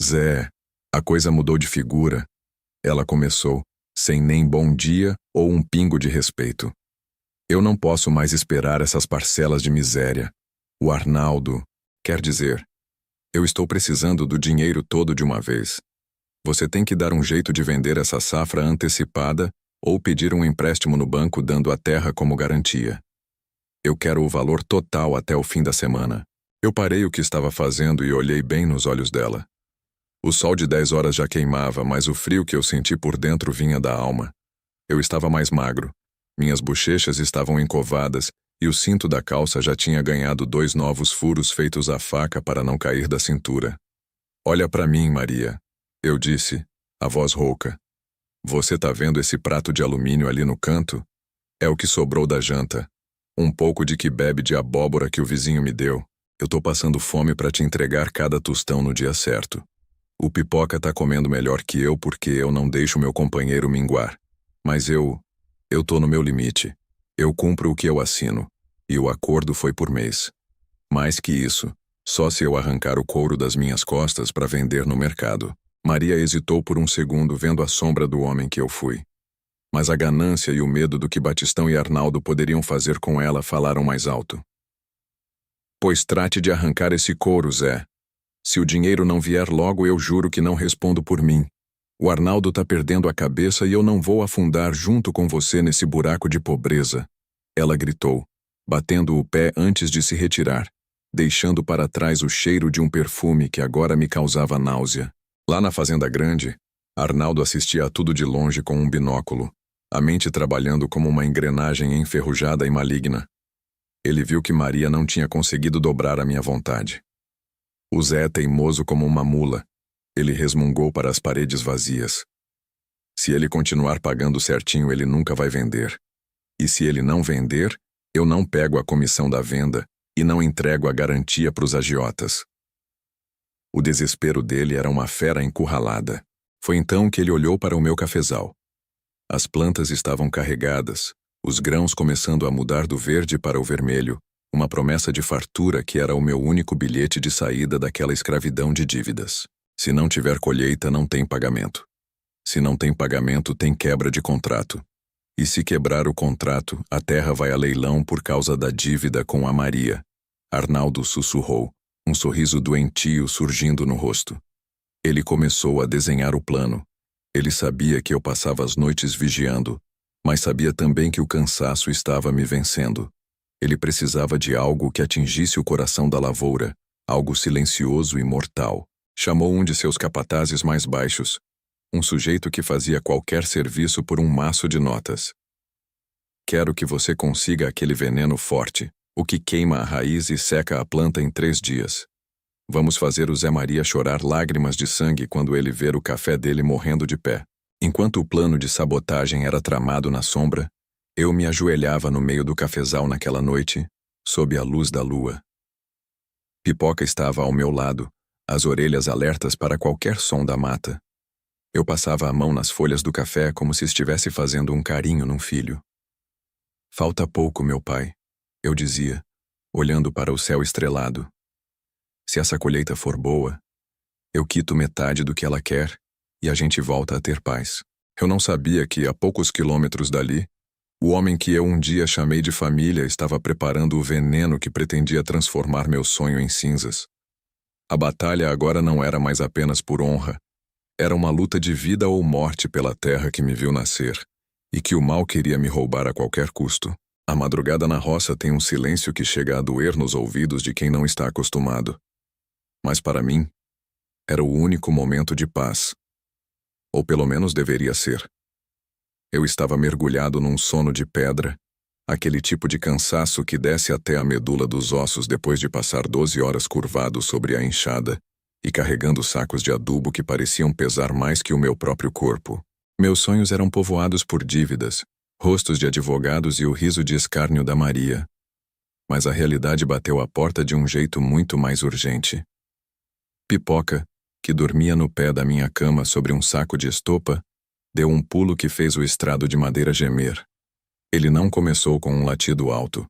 Zé, a coisa mudou de figura. Ela começou, sem nem bom dia ou um pingo de respeito. Eu não posso mais esperar essas parcelas de miséria. O Arnaldo, quer dizer, eu estou precisando do dinheiro todo de uma vez. Você tem que dar um jeito de vender essa safra antecipada ou pedir um empréstimo no banco dando a terra como garantia. Eu quero o valor total até o fim da semana. Eu parei o que estava fazendo e olhei bem nos olhos dela. O sol de 10 horas já queimava, mas o frio que eu senti por dentro vinha da alma. Eu estava mais magro. Minhas bochechas estavam encovadas e o cinto da calça já tinha ganhado 2 novos furos feitos à faca para não cair da cintura. Olha para mim, Maria, eu disse, a voz rouca. Você tá vendo esse prato de alumínio ali no canto? É o que sobrou da janta. Um pouco de que bebe de abóbora que o vizinho me deu. Eu tô passando fome para te entregar cada tostão no dia certo. O Pipoca tá comendo melhor que eu porque eu não deixo meu companheiro minguar. Mas eu tô no meu limite. Eu cumpro o que eu assino. E o acordo foi por mês. Mais que isso, só se eu arrancar o couro das minhas costas para vender no mercado. Maria hesitou por um segundo vendo a sombra do homem que eu fui. Mas a ganância e o medo do que Batistão e Arnaldo poderiam fazer com ela falaram mais alto. Pois trate de arrancar esse couro, Zé. Se o dinheiro não vier logo, eu juro que não respondo por mim. O Arnaldo tá perdendo a cabeça e eu não vou afundar junto com você nesse buraco de pobreza. Ela gritou, batendo o pé antes de se retirar, deixando para trás o cheiro de um perfume que agora me causava náusea. Lá na Fazenda Grande, Arnaldo assistia a tudo de longe com um binóculo, a mente trabalhando como uma engrenagem enferrujada e maligna. Ele viu que Maria não tinha conseguido dobrar a minha vontade. O Zé é teimoso como uma mula. Ele resmungou para as paredes vazias. Se ele continuar pagando certinho, ele nunca vai vender. E se ele não vender, eu não pego a comissão da venda e não entrego a garantia para os agiotas. O desespero dele era uma fera encurralada. Foi então que ele olhou para o meu cafezal. As plantas estavam carregadas, os grãos começando a mudar do verde para o vermelho, uma promessa de fartura que era o meu único bilhete de saída daquela escravidão de dívidas. Se não tiver colheita, não tem pagamento. Se não tem pagamento, tem quebra de contrato. E se quebrar o contrato, a terra vai a leilão por causa da dívida com a Maria. Arnaldo sussurrou, um sorriso doentio surgindo no rosto. Ele começou a desenhar o plano. Ele sabia que eu passava as noites vigiando, mas sabia também que o cansaço estava me vencendo. Ele precisava de algo que atingisse o coração da lavoura, algo silencioso e mortal. Chamou um de seus capatazes mais baixos, um sujeito que fazia qualquer serviço por um maço de notas. Quero que você consiga aquele veneno forte, O que queima a raiz e seca a planta em 3 dias. Vamos fazer o Zé Maria chorar lágrimas de sangue quando ele ver o café dele morrendo de pé. Enquanto o plano de sabotagem era tramado na sombra, eu me ajoelhava no meio do cafezal naquela noite, sob a luz da lua. Pipoca estava ao meu lado, as orelhas alertas para qualquer som da mata. Eu passava a mão nas folhas do café como se estivesse fazendo um carinho num filho. Falta pouco, meu pai, eu dizia, olhando para o céu estrelado. Se essa colheita for boa, eu quito metade do que ela quer e a gente volta a ter paz. Eu não sabia que, a poucos quilômetros dali, o homem que eu um dia chamei de família estava preparando o veneno que pretendia transformar meu sonho em cinzas. A batalha agora não era mais apenas por honra. Era uma luta de vida ou morte pela terra que me viu nascer e que o mal queria me roubar a qualquer custo. A madrugada na roça tem um silêncio que chega a doer nos ouvidos de quem não está acostumado. Mas para mim, era o único momento de paz. Ou pelo menos deveria ser. Eu estava mergulhado num sono de pedra, aquele tipo de cansaço que desce até a medula dos ossos depois de passar 12 horas curvado sobre a enxada e carregando sacos de adubo que pareciam pesar mais que o meu próprio corpo. Meus sonhos eram povoados por dívidas, rostos de advogados e o riso de escárnio da Maria. Mas a realidade bateu à porta de um jeito muito mais urgente. Pipoca, que dormia no pé da minha cama sobre um saco de estopa, deu um pulo que fez o estrado de madeira gemer. Ele não começou com um latido alto.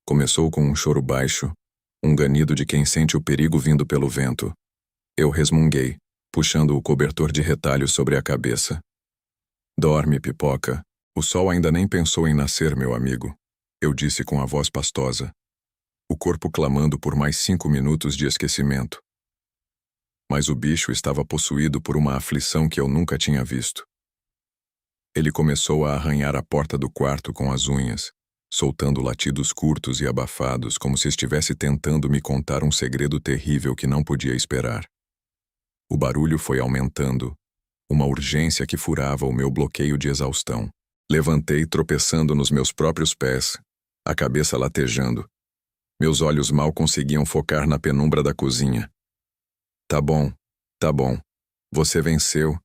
Começou com um choro baixo, um ganido de quem sente o perigo vindo pelo vento. Eu resmunguei, puxando o cobertor de retalho sobre a cabeça. Dorme, Pipoca. O sol ainda nem pensou em nascer, meu amigo, eu disse com a voz pastosa. O corpo clamando por mais 5 minutos de esquecimento. Mas o bicho estava possuído por uma aflição que eu nunca tinha visto. Ele começou a arranhar a porta do quarto com as unhas, soltando latidos curtos e abafados como se estivesse tentando me contar um segredo terrível que não podia esperar. O barulho foi aumentando, uma urgência que furava o meu bloqueio de exaustão. Levantei tropeçando nos meus próprios pés, a cabeça latejando. Meus olhos mal conseguiam focar na penumbra da cozinha. Tá bom. Você venceu.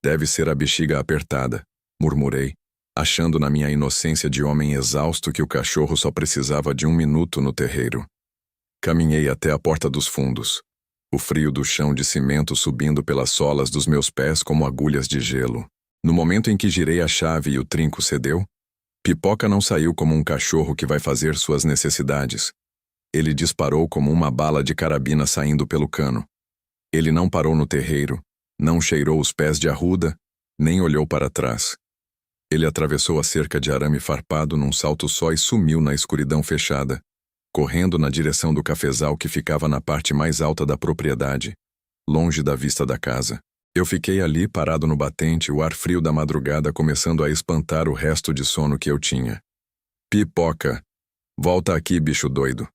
Deve ser a bexiga apertada, murmurei, achando na minha inocência de homem exausto que o cachorro só precisava de 1 minuto no terreiro. Caminhei até a porta dos fundos, o frio do chão de cimento subindo pelas solas dos meus pés como agulhas de gelo. No momento em que girei a chave e o trinco cedeu, Pipoca não saiu como um cachorro que vai fazer suas necessidades. Ele disparou como uma bala de carabina saindo pelo cano. Ele não parou no terreiro, não cheirou os pés de arruda, nem olhou para trás. Ele atravessou a cerca de arame farpado num salto só e sumiu na escuridão fechada, correndo na direção do cafezal que ficava na parte mais alta da propriedade, longe da vista da casa. Eu fiquei ali parado no batente, o ar frio da madrugada começando a espantar o resto de sono que eu tinha. Pipoca! Volta aqui, bicho doido!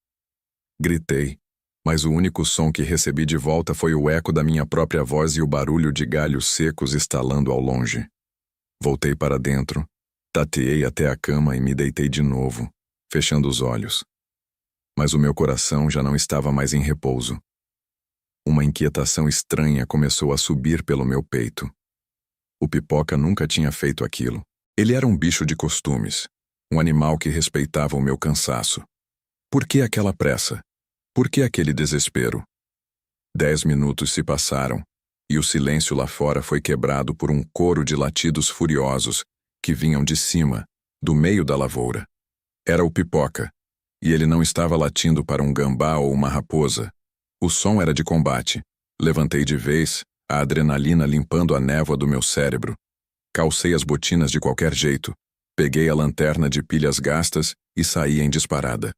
Gritei, mas o único som que recebi de volta foi o eco da minha própria voz e o barulho de galhos secos estalando ao longe. Voltei para dentro, tateei até a cama e me deitei de novo, fechando os olhos. Mas o meu coração já não estava mais em repouso. Uma inquietação estranha começou a subir pelo meu peito. O Pipoca nunca tinha feito aquilo. Ele era um bicho de costumes, um animal que respeitava o meu cansaço. Por que aquela pressa? Por que aquele desespero? 10 minutos se passaram, e o silêncio lá fora foi quebrado por um coro de latidos furiosos que vinham de cima, do meio da lavoura. Era o Pipoca, e ele não estava latindo para um gambá ou uma raposa. O som era de combate. Levantei de vez, a adrenalina limpando a névoa do meu cérebro. Calcei as botinas de qualquer jeito, peguei a lanterna de pilhas gastas e saí em disparada.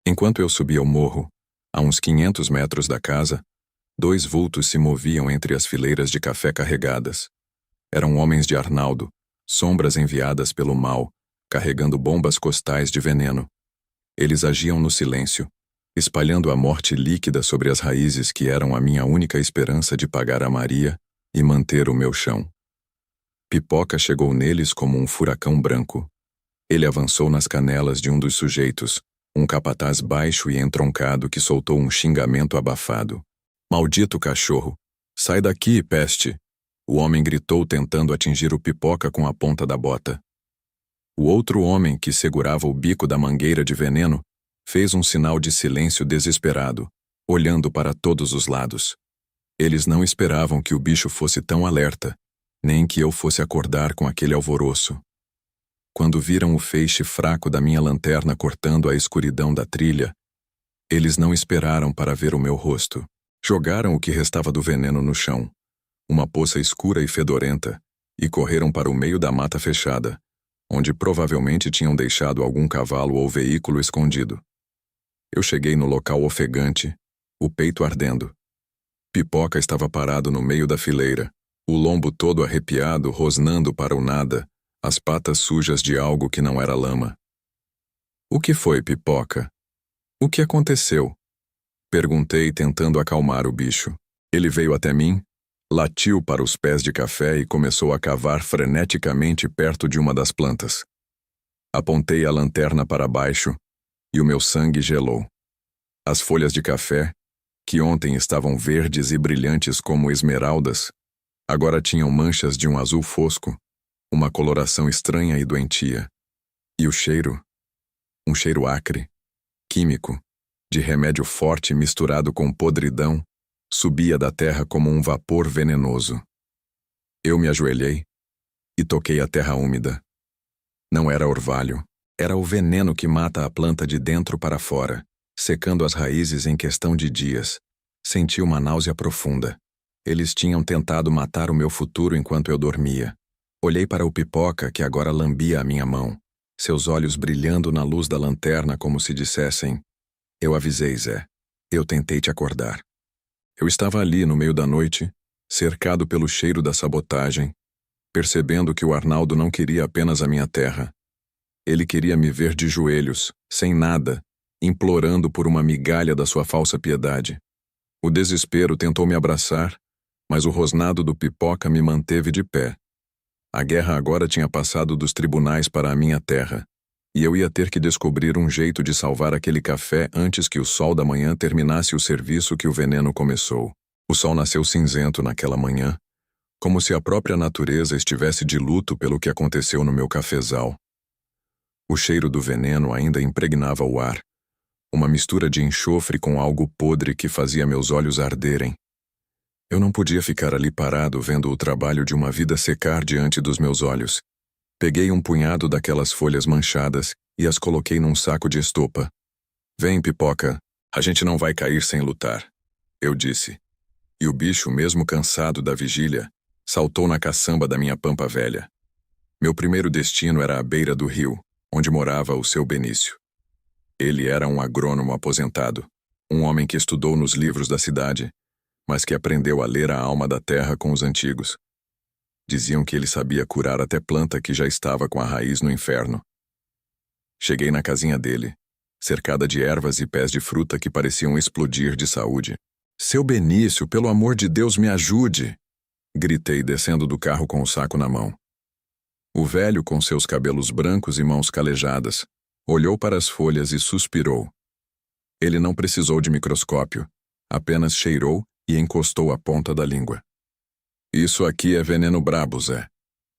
Enquanto eu subia o morro, a uns 500 metros da casa, 2 vultos se moviam entre as fileiras de café carregadas. Eram homens de Arnaldo, sombras enviadas pelo mal, carregando bombas costais de veneno. Eles agiam no silêncio, espalhando a morte líquida sobre as raízes que eram a minha única esperança de pagar a Maria e manter o meu chão. Pipoca chegou neles como um furacão branco. Ele avançou nas canelas de um dos sujeitos, Um capataz baixo e entroncado que soltou um xingamento abafado. Maldito cachorro! Sai daqui, peste! O homem gritou tentando atingir o Pipoca com a ponta da bota. O outro homem, que segurava o bico da mangueira de veneno, fez um sinal de silêncio desesperado, olhando para todos os lados. Eles não esperavam que o bicho fosse tão alerta, nem que eu fosse acordar com aquele alvoroço. Quando viram o feixe fraco da minha lanterna cortando a escuridão da trilha, eles não esperaram para ver o meu rosto. Jogaram o que restava do veneno no chão, uma poça escura e fedorenta, e correram para o meio da mata fechada, onde provavelmente tinham deixado algum cavalo ou veículo escondido. Eu cheguei no local ofegante, o peito ardendo. Pipoca estava parado no meio da fileira, o lombo todo arrepiado, rosnando para o nada, as patas sujas de algo que não era lama. O que foi, Pipoca? O que aconteceu? Perguntei, tentando acalmar o bicho. Ele veio até mim, latiu para os pés de café e começou a cavar freneticamente perto de uma das plantas. Apontei a lanterna para baixo e o meu sangue gelou. As folhas de café, que ontem estavam verdes e brilhantes como esmeraldas, agora tinham manchas de um azul fosco, uma coloração estranha e doentia. E o cheiro? Um cheiro acre, químico, de remédio forte misturado com podridão, subia da terra como um vapor venenoso. Eu me ajoelhei e toquei a terra úmida. Não era orvalho, era o veneno que mata a planta de dentro para fora, secando as raízes em questão de dias. Senti uma náusea profunda. Eles tinham tentado matar o meu futuro enquanto eu dormia. Olhei para o Pipoca, que agora lambia a minha mão, seus olhos brilhando na luz da lanterna como se dissessem: eu avisei, Zé. Eu tentei te acordar. Eu estava ali no meio da noite, cercado pelo cheiro da sabotagem, percebendo que o Arnaldo não queria apenas a minha terra. Ele queria me ver de joelhos, sem nada, implorando por uma migalha da sua falsa piedade. O desespero tentou me abraçar, mas o rosnado do Pipoca me manteve de pé. A guerra agora tinha passado dos tribunais para a minha terra, e eu ia ter que descobrir um jeito de salvar aquele café antes que o sol da manhã terminasse o serviço que o veneno começou. O sol nasceu cinzento naquela manhã, como se a própria natureza estivesse de luto pelo que aconteceu no meu cafezal. O cheiro do veneno ainda impregnava o ar, uma mistura de enxofre com algo podre que fazia meus olhos arderem. Eu não podia ficar ali parado vendo o trabalho de uma vida secar diante dos meus olhos. Peguei um punhado daquelas folhas manchadas e as coloquei num saco de estopa. Vem, Pipoca, a gente não vai cair sem lutar, eu disse. E o bicho, mesmo cansado da vigília, saltou na caçamba da minha pampa velha. Meu primeiro destino era à beira do rio, onde morava o seu Benício. Ele era um agrônomo aposentado, um homem que estudou nos livros da cidade, mas que aprendeu a ler a alma da terra com os antigos. Diziam que ele sabia curar até planta que já estava com a raiz no inferno. Cheguei na casinha dele, cercada de ervas e pés de fruta que pareciam explodir de saúde. Seu Benício, pelo amor de Deus, me ajude! Gritei, descendo do carro com o saco na mão. O velho, com seus cabelos brancos e mãos calejadas, olhou para as folhas e suspirou. Ele não precisou de microscópio, apenas cheirou e encostou a ponta da língua. Isso aqui é veneno brabo, Zé.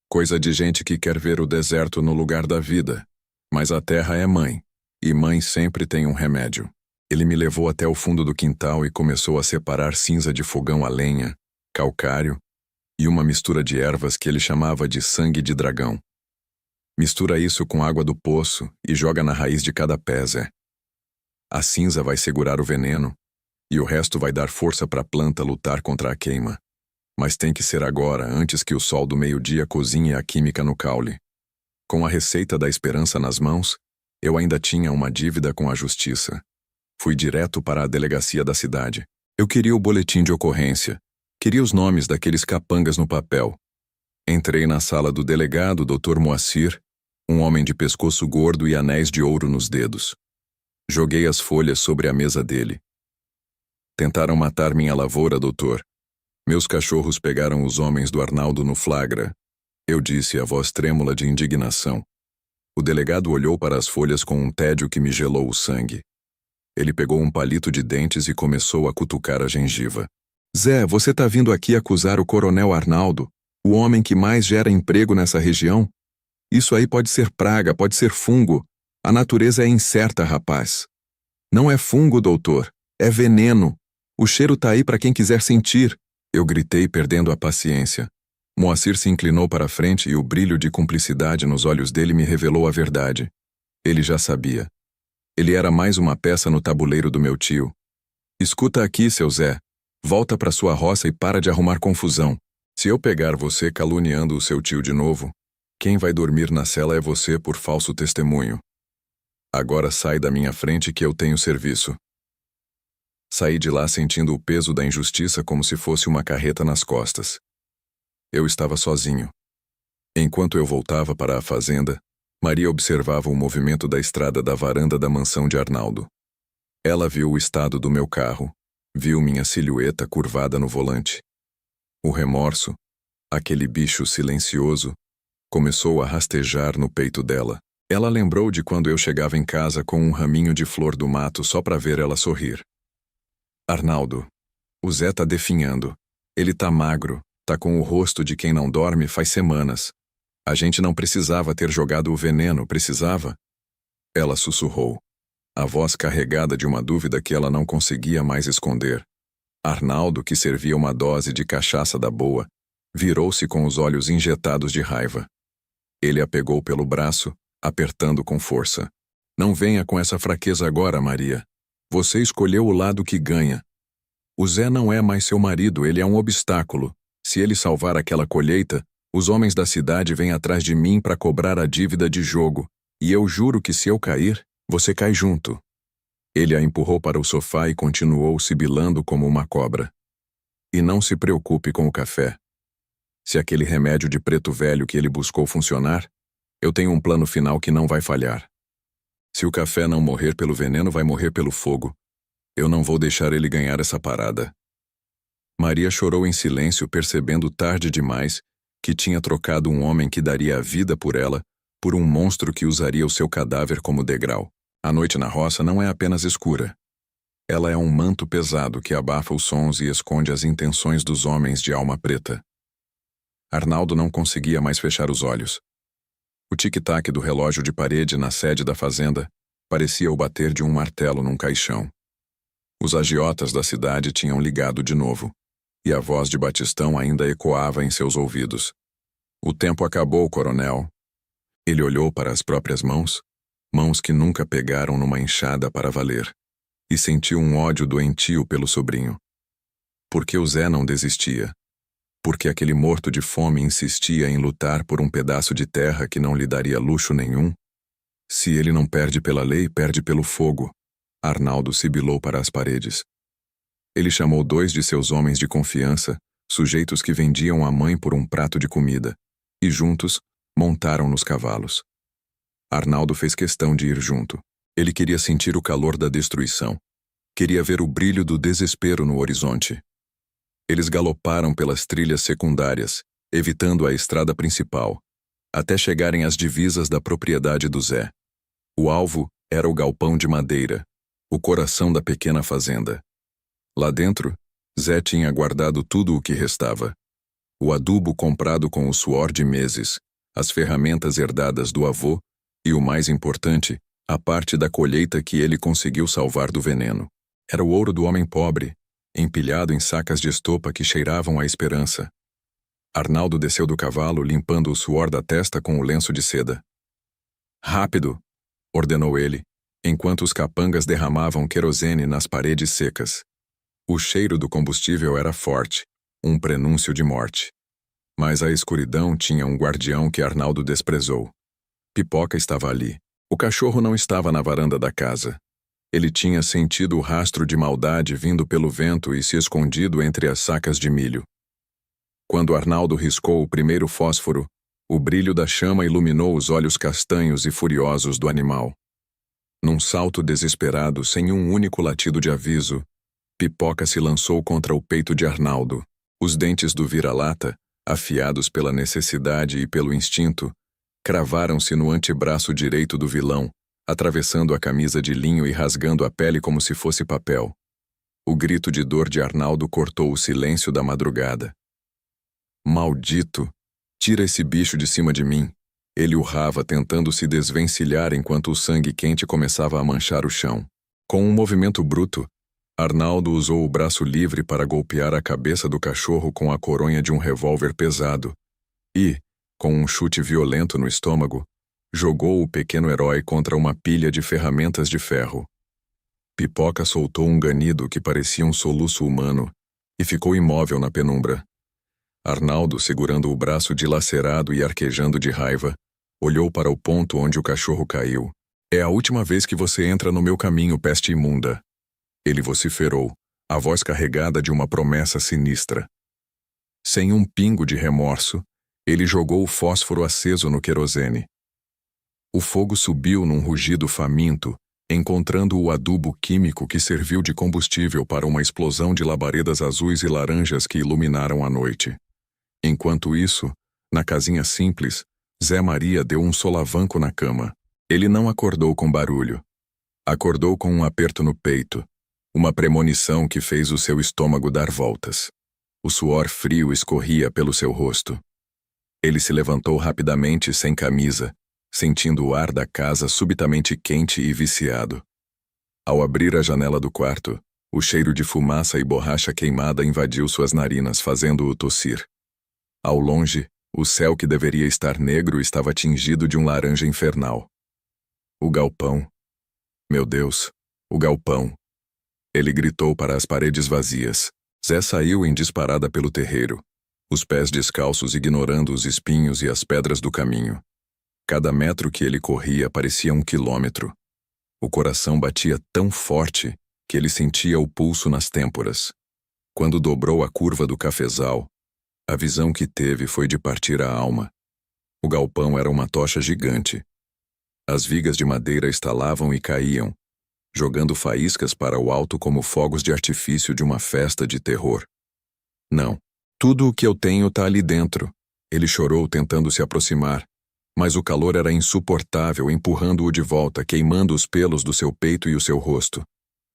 Coisa de gente que quer ver o deserto no lugar da vida. Mas a terra é mãe, e mãe sempre tem um remédio. Ele me levou até o fundo do quintal e começou a separar cinza de fogão a lenha, calcário e uma mistura de ervas que ele chamava de sangue de dragão. Mistura isso com água do poço e joga na raiz de cada pé, Zé. A cinza vai segurar o veneno, e o resto vai dar força para a planta lutar contra a queima. Mas tem que ser agora, antes que o sol do meio-dia cozinhe a química no caule. Com a receita da esperança nas mãos, eu ainda tinha uma dívida com a justiça. Fui direto para a delegacia da cidade. Eu queria o boletim de ocorrência. Queria os nomes daqueles capangas no papel. Entrei na sala do delegado, Dr. Moacir, um homem de pescoço gordo e anéis de ouro nos dedos. Joguei as folhas sobre a mesa dele. Tentaram matar minha lavoura, doutor. Meus cachorros pegaram os homens do Arnaldo no flagra. Eu disse, a voz trêmula de indignação. O delegado olhou para as folhas com um tédio que me gelou o sangue. Ele pegou um palito de dentes e começou a cutucar a gengiva. Zé, você tá vindo aqui acusar o coronel Arnaldo, o homem que mais gera emprego nessa região? Isso aí pode ser praga, pode ser fungo. A natureza é incerta, rapaz. Não é fungo, doutor. É veneno. O cheiro tá aí para quem quiser sentir. Eu gritei, perdendo a paciência. Moacir se inclinou para a frente e o brilho de cumplicidade nos olhos dele me revelou a verdade. Ele já sabia. Ele era mais uma peça no tabuleiro do meu tio. Escuta aqui, seu Zé. Volta para sua roça e para de arrumar confusão. Se eu pegar você caluniando o seu tio de novo, quem vai dormir na cela é você por falso testemunho. Agora sai da minha frente que eu tenho serviço. Saí de lá sentindo o peso da injustiça como se fosse uma carreta nas costas. Eu estava sozinho. Enquanto eu voltava para a fazenda, Maria observava o movimento da estrada da varanda da mansão de Arnaldo. Ela viu o estado do meu carro, viu minha silhueta curvada no volante. O remorso, aquele bicho silencioso, começou a rastejar no peito dela. Ela lembrou de quando eu chegava em casa com um raminho de flor do mato só para ver ela sorrir. Arnaldo, o Zé tá definhando. Ele tá magro, tá com o rosto de quem não dorme faz semanas. A gente não precisava ter jogado o veneno, precisava? Ela sussurrou, a voz carregada de uma dúvida que ela não conseguia mais esconder. Arnaldo, que servia uma dose de cachaça da boa, virou-se com os olhos injetados de raiva. Ele a pegou pelo braço, apertando com força. Não venha com essa fraqueza agora, Maria. Você escolheu o lado que ganha. O Zé não é mais seu marido, ele é um obstáculo. Se ele salvar aquela colheita, os homens da cidade vêm atrás de mim para cobrar a dívida de jogo, e eu juro que se eu cair, você cai junto. Ele a empurrou para o sofá e continuou sibilando como uma cobra. E não se preocupe com o café. Se aquele remédio de preto velho que ele buscou funcionar, eu tenho um plano final que não vai falhar. Se o café não morrer pelo veneno, vai morrer pelo fogo. Eu não vou deixar ele ganhar essa parada. Maria chorou em silêncio, percebendo tarde demais que tinha trocado um homem que daria a vida por ela por um monstro que usaria o seu cadáver como degrau. A noite na roça não é apenas escura. Ela é um manto pesado que abafa os sons e esconde as intenções dos homens de alma preta. Arnaldo não conseguia mais fechar os olhos. O tic-tac do relógio de parede na sede da fazenda parecia o bater de um martelo num caixão. Os agiotas da cidade tinham ligado de novo, e a voz de Batistão ainda ecoava em seus ouvidos. O tempo acabou, coronel. Ele olhou para as próprias mãos, mãos que nunca pegaram numa enxada para valer, e sentiu um ódio doentio pelo sobrinho. Por que o Zé não desistia? Porque aquele morto de fome insistia em lutar por um pedaço de terra que não lhe daria luxo nenhum? Se ele não perde pela lei, perde pelo fogo. Arnaldo sibilou para as paredes. Ele chamou 2 de seus homens de confiança, sujeitos que vendiam a mãe por um prato de comida, e juntos montaram nos cavalos. Arnaldo fez questão de ir junto. Ele queria sentir o calor da destruição. Queria ver o brilho do desespero no horizonte. Eles galoparam pelas trilhas secundárias, evitando a estrada principal, até chegarem às divisas da propriedade do Zé. O alvo era o galpão de madeira, o coração da pequena fazenda. Lá dentro, Zé tinha guardado tudo o que restava. O adubo comprado com o suor de meses, as ferramentas herdadas do avô e, o mais importante, a parte da colheita que ele conseguiu salvar do veneno. Era o ouro do homem pobre, empilhado em sacas de estopa que cheiravam a esperança. Arnaldo desceu do cavalo, limpando o suor da testa com o lenço de seda. "Rápido!" ordenou ele, enquanto os capangas derramavam querosene nas paredes secas. O cheiro do combustível era forte, um prenúncio de morte. Mas a escuridão tinha um guardião que Arnaldo desprezou. Pipoca estava ali. O cachorro não estava na varanda da casa. Ele tinha sentido o rastro de maldade vindo pelo vento e se escondido entre as sacas de milho. Quando Arnaldo riscou o primeiro fósforo, o brilho da chama iluminou os olhos castanhos e furiosos do animal. Num salto desesperado, sem um único latido de aviso, Pipoca se lançou contra o peito de Arnaldo. Os dentes do vira-lata, afiados pela necessidade e pelo instinto, cravaram-se no antebraço direito do vilão, atravessando a camisa de linho e rasgando a pele como se fosse papel. O grito de dor de Arnaldo cortou o silêncio da madrugada. Maldito! Tira esse bicho de cima de mim! Ele urrava, tentando se desvencilhar enquanto o sangue quente começava a manchar o chão. Com um movimento bruto, Arnaldo usou o braço livre para golpear a cabeça do cachorro com a coronha de um revólver pesado e, com um chute violento no estômago, jogou o pequeno herói contra uma pilha de ferramentas de ferro. Pipoca soltou um ganido que parecia um soluço humano e ficou imóvel na penumbra. Arnaldo, segurando o braço dilacerado e arquejando de raiva, olhou para o ponto onde o cachorro caiu. É a última vez que você entra no meu caminho, peste imunda. Ele vociferou, a voz carregada de uma promessa sinistra. Sem um pingo de remorso, ele jogou o fósforo aceso no querosene. O fogo subiu num rugido faminto, encontrando o adubo químico que serviu de combustível para uma explosão de labaredas azuis e laranjas que iluminaram a noite. Enquanto isso, na casinha simples, Zé Maria deu um solavanco na cama. Ele não acordou com barulho. Acordou com um aperto no peito, uma premonição que fez o seu estômago dar voltas. O suor frio escorria pelo seu rosto. Ele se levantou rapidamente sem camisa, sentindo o ar da casa subitamente quente e viciado. Ao abrir a janela do quarto, o cheiro de fumaça e borracha queimada invadiu suas narinas, fazendo-o tossir. Ao longe, o céu que deveria estar negro estava tingido de um laranja infernal. O galpão. Meu Deus, o galpão. Ele gritou para as paredes vazias. Zé saiu em disparada pelo terreiro, os pés descalços ignorando os espinhos e as pedras do caminho. Cada metro que ele corria parecia 1 quilômetro. O coração batia tão forte que ele sentia o pulso nas têmporas. Quando dobrou a curva do cafezal, a visão que teve foi de partir a alma. O galpão era uma tocha gigante. As vigas de madeira estalavam e caíam, jogando faíscas para o alto como fogos de artifício de uma festa de terror. Não, tudo o que eu tenho tá ali dentro. Ele chorou tentando se aproximar, mas o calor era insuportável, empurrando-o de volta, queimando os pelos do seu peito e o seu rosto.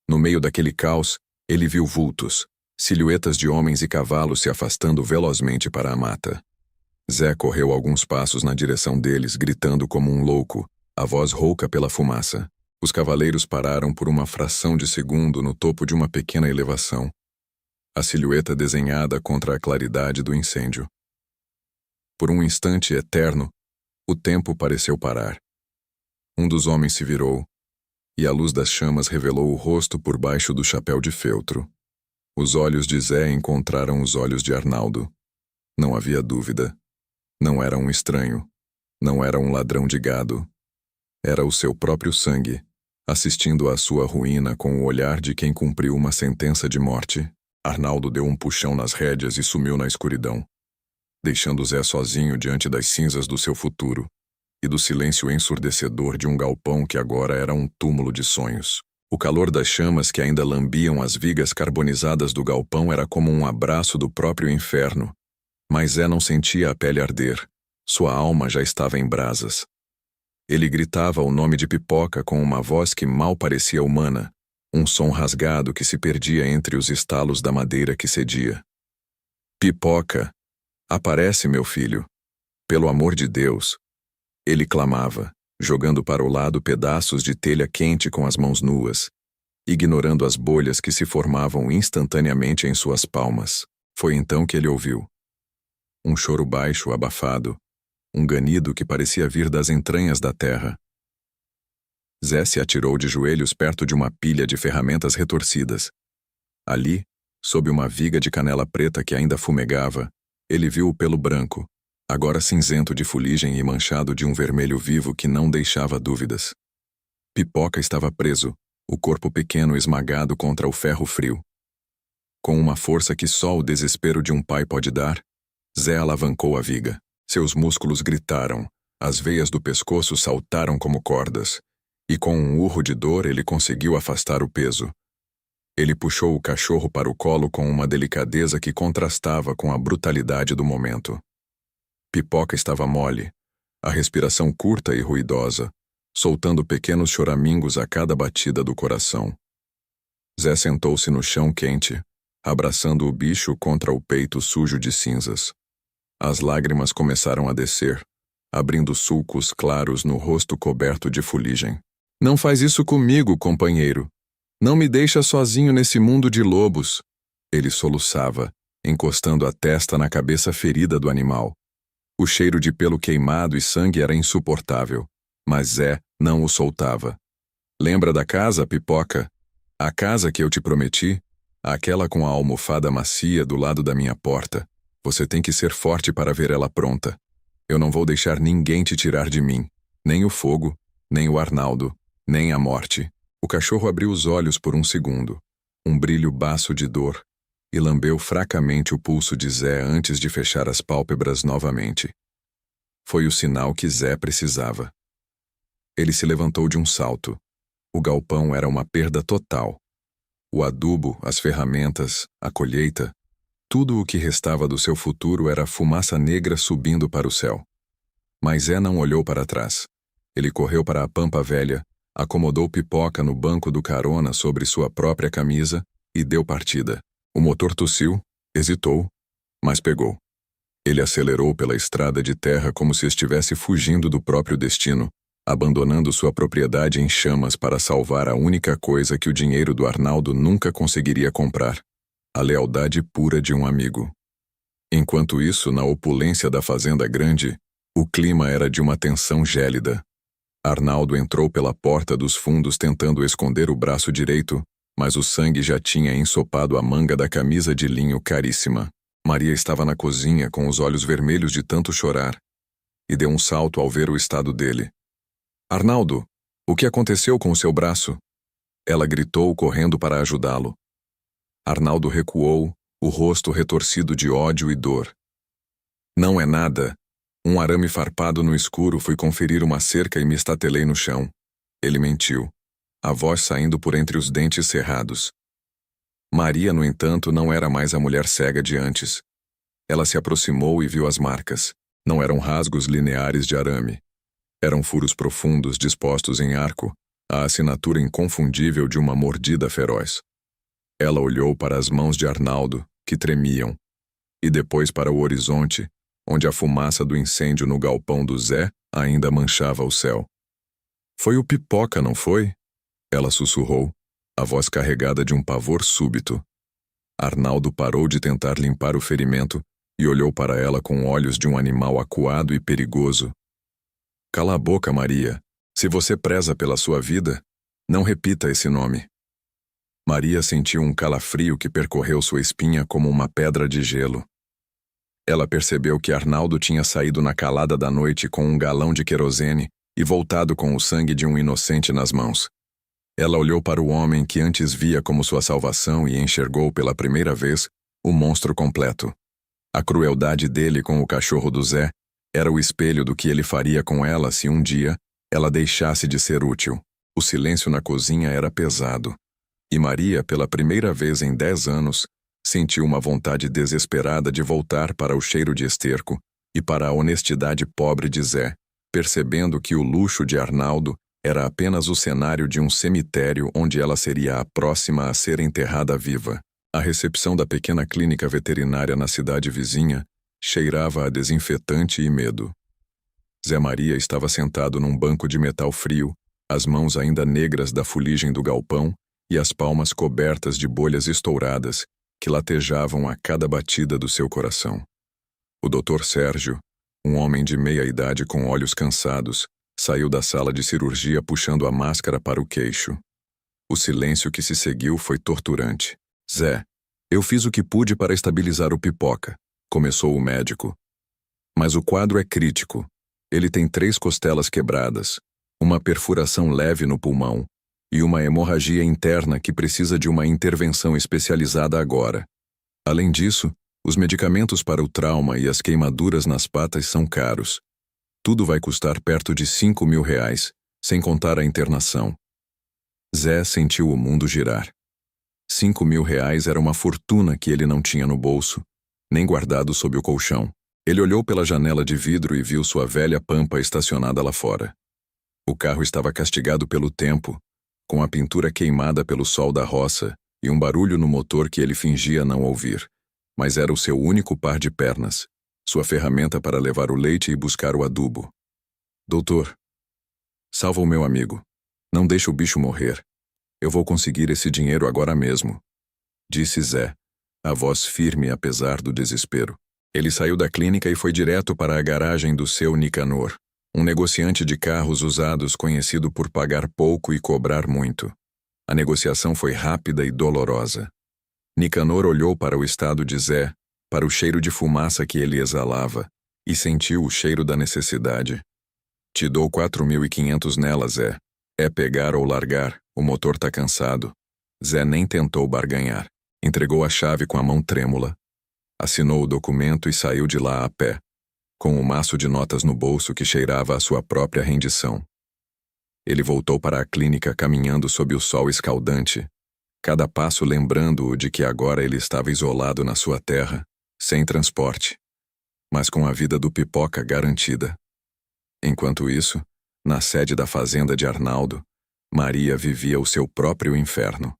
No meio daquele caos, ele viu vultos, silhuetas de homens e cavalos se afastando velozmente para a mata. Zé correu alguns passos na direção deles, gritando como um louco, a voz rouca pela fumaça. Os cavaleiros pararam por uma fração de segundo no topo de uma pequena elevação, a silhueta desenhada contra a claridade do incêndio. Por um instante eterno, o tempo pareceu parar. Um dos homens se virou, e a luz das chamas revelou o rosto por baixo do chapéu de feltro. Os olhos de Zé encontraram os olhos de Arnaldo. Não havia dúvida. Não era um estranho. Não era um ladrão de gado. Era o seu próprio sangue, assistindo à sua ruína com o olhar de quem cumpriu uma sentença de morte. Arnaldo deu um puxão nas rédeas e sumiu na escuridão, deixando Zé sozinho diante das cinzas do seu futuro e do silêncio ensurdecedor de um galpão que agora era um túmulo de sonhos. O calor das chamas que ainda lambiam as vigas carbonizadas do galpão era como um abraço do próprio inferno, mas Zé não sentia a pele arder. Sua alma já estava em brasas. Ele gritava o nome de Pipoca com uma voz que mal parecia humana, um som rasgado que se perdia entre os estalos da madeira que cedia. Pipoca! Aparece, meu filho! Pelo amor de Deus! Ele clamava, jogando para o lado pedaços de telha quente com as mãos nuas, ignorando as bolhas que se formavam instantaneamente em suas palmas. Foi então que ele ouviu. Um choro baixo, abafado, um ganido que parecia vir das entranhas da terra. Zé se atirou de joelhos perto de uma pilha de ferramentas retorcidas. Ali, sob uma viga de canela preta que ainda fumegava, ele viu o pelo branco, agora cinzento de fuligem e manchado de um vermelho vivo que não deixava dúvidas. Pipoca estava preso, o corpo pequeno esmagado contra o ferro frio. Com uma força que só o desespero de um pai pode dar, Zé alavancou a viga. Seus músculos gritaram, as veias do pescoço saltaram como cordas, e com um urro de dor ele conseguiu afastar o peso. Ele puxou o cachorro para o colo com uma delicadeza que contrastava com a brutalidade do momento. Pipoca estava mole, a respiração curta e ruidosa, soltando pequenos choramingos a cada batida do coração. Zé sentou-se no chão quente, abraçando o bicho contra o peito sujo de cinzas. As lágrimas começaram a descer, abrindo sulcos claros no rosto coberto de fuligem. Não faz isso comigo, companheiro. Não me deixa sozinho nesse mundo de lobos. Ele soluçava, encostando a testa na cabeça ferida do animal. O cheiro de pelo queimado e sangue era insuportável, mas Zé não o soltava. Lembra da casa, Pipoca? A casa que eu te prometi? Aquela com a almofada macia do lado da minha porta. Você tem que ser forte para ver ela pronta. Eu não vou deixar ninguém te tirar de mim. Nem o fogo, nem o Arnaldo, nem a morte. O cachorro abriu os olhos por um segundo, um brilho baço de dor, e lambeu fracamente o pulso de Zé antes de fechar as pálpebras novamente. Foi o sinal que Zé precisava. Ele se levantou de um salto. O galpão era uma perda total. O adubo, as ferramentas, a colheita, tudo o que restava do seu futuro era fumaça negra subindo para o céu. Mas Zé não olhou para trás. Ele correu para a pampa velha, acomodou Pipoca no banco do carona sobre sua própria camisa e deu partida. O motor tossiu, hesitou, mas pegou. Ele acelerou pela estrada de terra como se estivesse fugindo do próprio destino, abandonando sua propriedade em chamas para salvar a única coisa que o dinheiro do Arnaldo nunca conseguiria comprar: a lealdade pura de um amigo. Enquanto isso, na opulência da fazenda grande, o clima era de uma tensão gélida. Arnaldo entrou pela porta dos fundos tentando esconder o braço direito, mas o sangue já tinha ensopado a manga da camisa de linho caríssima. Maria estava na cozinha com os olhos vermelhos de tanto chorar, e deu um salto ao ver o estado dele. Arnaldo, o que aconteceu com o seu braço? Ela gritou, correndo para ajudá-lo. Arnaldo recuou, o rosto retorcido de ódio e dor. Não é nada. Um arame farpado no escuro, fui conferir uma cerca e me estatelei no chão. Ele mentiu, a voz saindo por entre os dentes cerrados. Maria, no entanto, não era mais a mulher cega de antes. Ela se aproximou e viu as marcas. Não eram rasgos lineares de arame. Eram furos profundos dispostos em arco, a assinatura inconfundível de uma mordida feroz. Ela olhou para as mãos de Arnaldo, que tremiam, e depois para o horizonte, onde a fumaça do incêndio no galpão do Zé ainda manchava o céu. Foi o Pipoca, não foi? Ela sussurrou, a voz carregada de um pavor súbito. Arnaldo parou de tentar limpar o ferimento e olhou para ela com olhos de um animal acuado e perigoso. Cala a boca, Maria. Se você preza pela sua vida, não repita esse nome. Maria sentiu um calafrio que percorreu sua espinha como uma pedra de gelo. Ela percebeu que Arnaldo tinha saído na calada da noite com um galão de querosene e voltado com o sangue de um inocente nas mãos. Ela olhou para o homem que antes via como sua salvação e enxergou pela primeira vez o monstro completo. A crueldade dele com o cachorro do Zé era o espelho do que ele faria com ela se um dia ela deixasse de ser útil. O silêncio na cozinha era pesado. E Maria, pela primeira vez em 10 anos, sentiu uma vontade desesperada de voltar para o cheiro de esterco e para a honestidade pobre de Zé, percebendo que o luxo de Arnaldo era apenas o cenário de um cemitério onde ela seria a próxima a ser enterrada viva. A recepção da pequena clínica veterinária na cidade vizinha cheirava a desinfetante e medo. Zé Maria estava sentado num banco de metal frio, as mãos ainda negras da fuligem do galpão e as palmas cobertas de bolhas estouradas que latejavam a cada batida do seu coração. O Dr. Sérgio, um homem de meia idade com olhos cansados, saiu da sala de cirurgia puxando a máscara para o queixo. O silêncio que se seguiu foi torturante. Zé, eu fiz o que pude para estabilizar o Pipoca, começou o médico. Mas o quadro é crítico. Ele tem 3 costelas quebradas, uma perfuração leve no pulmão e uma hemorragia interna que precisa de uma intervenção especializada agora. Além disso, os medicamentos para o trauma e as queimaduras nas patas são caros. Tudo vai custar perto de R$ 5.000, sem contar a internação. Zé sentiu o mundo girar. R$ 5.000 era uma fortuna que ele não tinha no bolso, nem guardado sob o colchão. Ele olhou pela janela de vidro e viu sua velha Pampa estacionada lá fora. O carro estava castigado pelo tempo, com a pintura queimada pelo sol da roça e um barulho no motor que ele fingia não ouvir. Mas era o seu único par de pernas, sua ferramenta para levar o leite e buscar o adubo. Doutor, salva o meu amigo. Não deixe o bicho morrer. Eu vou conseguir esse dinheiro agora mesmo, disse Zé, a voz firme apesar do desespero. Ele saiu da clínica e foi direto para a garagem do seu Nicanor, um negociante de carros usados conhecido por pagar pouco e cobrar muito. A negociação foi rápida e dolorosa. Nicanor olhou para o estado de Zé, para o cheiro de fumaça que ele exalava, e sentiu o cheiro da necessidade. Te dou 4.500 nela, Zé. É pegar ou largar, o motor tá cansado. Zé nem tentou barganhar. Entregou a chave com a mão trêmula. Assinou o documento e saiu de lá a pé, com um maço de notas no bolso que cheirava a sua própria rendição. Ele voltou para a clínica caminhando sob o sol escaldante, cada passo lembrando-o de que agora ele estava isolado na sua terra, sem transporte, mas com a vida do Pipoca garantida. Enquanto isso, na sede da fazenda de Arnaldo, Maria vivia o seu próprio inferno.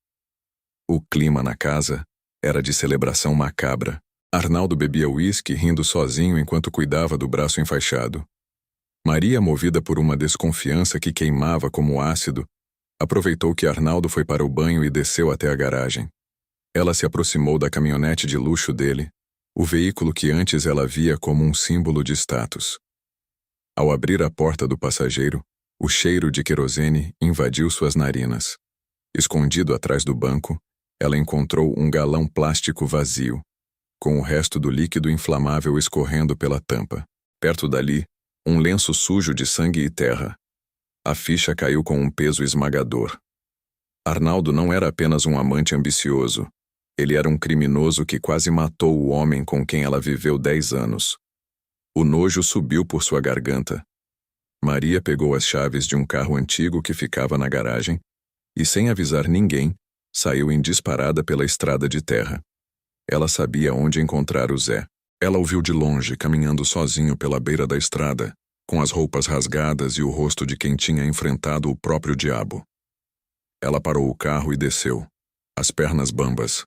O clima na casa era de celebração macabra. Arnaldo bebia uísque rindo sozinho enquanto cuidava do braço enfaixado. Maria, movida por uma desconfiança que queimava como ácido, aproveitou que Arnaldo foi para o banho e desceu até a garagem. Ela se aproximou da caminhonete de luxo dele, o veículo que antes ela via como um símbolo de status. Ao abrir a porta do passageiro, o cheiro de querosene invadiu suas narinas. Escondido atrás do banco, ela encontrou um galão plástico vazio, com o resto do líquido inflamável escorrendo pela tampa. Perto dali, um lenço sujo de sangue e terra. A ficha caiu com um peso esmagador. Arnaldo não era apenas um amante ambicioso. Ele era um criminoso que quase matou o homem com quem ela viveu 10 anos. O nojo subiu por sua garganta. Maria pegou as chaves de um carro antigo que ficava na garagem e, sem avisar ninguém, saiu em disparada pela estrada de terra. Ela sabia onde encontrar o Zé. Ela o viu de longe, caminhando sozinho pela beira da estrada, com as roupas rasgadas e o rosto de quem tinha enfrentado o próprio diabo. Ela parou o carro e desceu, as pernas bambas.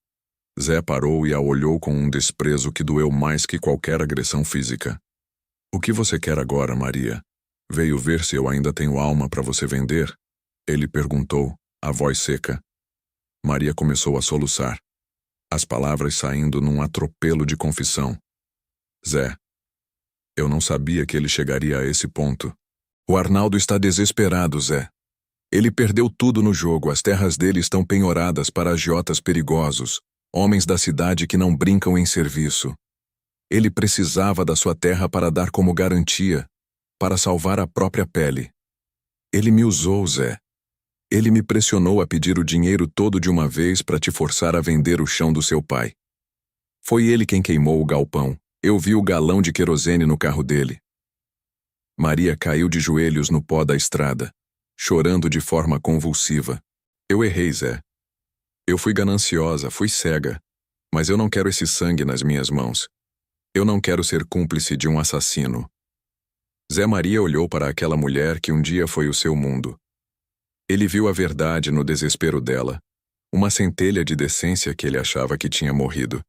Zé parou e a olhou com um desprezo que doeu mais que qualquer agressão física. O que você quer agora, Maria? Veio ver se eu ainda tenho alma para você vender? Ele perguntou, a voz seca. Maria começou a soluçar, as palavras saindo num atropelo de confissão. Zé, eu não sabia que ele chegaria a esse ponto. O Arnaldo está desesperado, Zé. Ele perdeu tudo no jogo, as terras dele estão penhoradas para agiotas perigosos, homens da cidade que não brincam em serviço. Ele precisava da sua terra para dar como garantia, para salvar a própria pele. Ele me usou, Zé. Ele me pressionou a pedir o dinheiro todo de uma vez para te forçar a vender o chão do seu pai. Foi ele quem queimou o galpão. Eu vi o galão de querosene no carro dele. Maria caiu de joelhos no pó da estrada, chorando de forma convulsiva. Eu errei, Zé. Eu fui gananciosa, fui cega, mas eu não quero esse sangue nas minhas mãos. Eu não quero ser cúmplice de um assassino. Zé Maria olhou para aquela mulher que um dia foi o seu mundo. Ele viu a verdade no desespero dela, uma centelha de decência que ele achava que tinha morrido.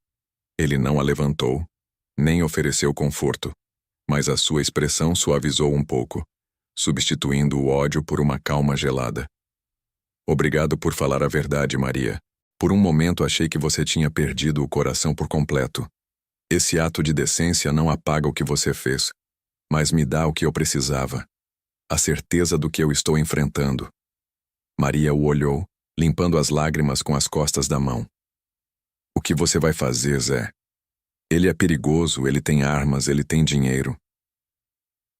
Ele não a levantou, nem ofereceu conforto, mas a sua expressão suavizou um pouco, substituindo o ódio por uma calma gelada. Obrigado por falar a verdade, Maria. Por um momento achei que você tinha perdido o coração por completo. Esse ato de decência não apaga o que você fez, mas me dá o que eu precisava, a certeza do que eu estou enfrentando. Maria o olhou, limpando as lágrimas com as costas da mão. O que você vai fazer, Zé? Ele é perigoso, ele tem armas, ele tem dinheiro.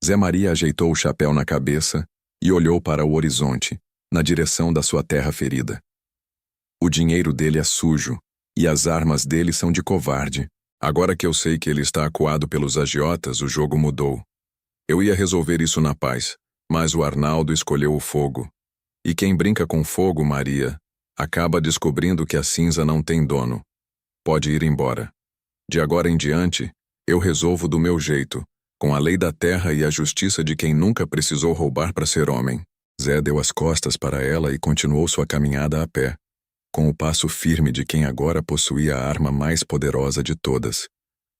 Zé Maria ajeitou o chapéu na cabeça e olhou para o horizonte, na direção da sua terra ferida. O dinheiro dele é sujo, e as armas dele são de covarde. Agora que eu sei que ele está acuado pelos agiotas, o jogo mudou. Eu ia resolver isso na paz, mas o Arnaldo escolheu o fogo. E quem brinca com fogo, Maria, acaba descobrindo que a cinza não tem dono. Pode ir embora. De agora em diante, Eu resolvo do meu jeito, com a lei da terra e a justiça de quem nunca precisou roubar para ser homem. Zé deu as costas para ela e continuou sua caminhada a pé, com o passo firme de quem agora possuía a arma mais poderosa de todas,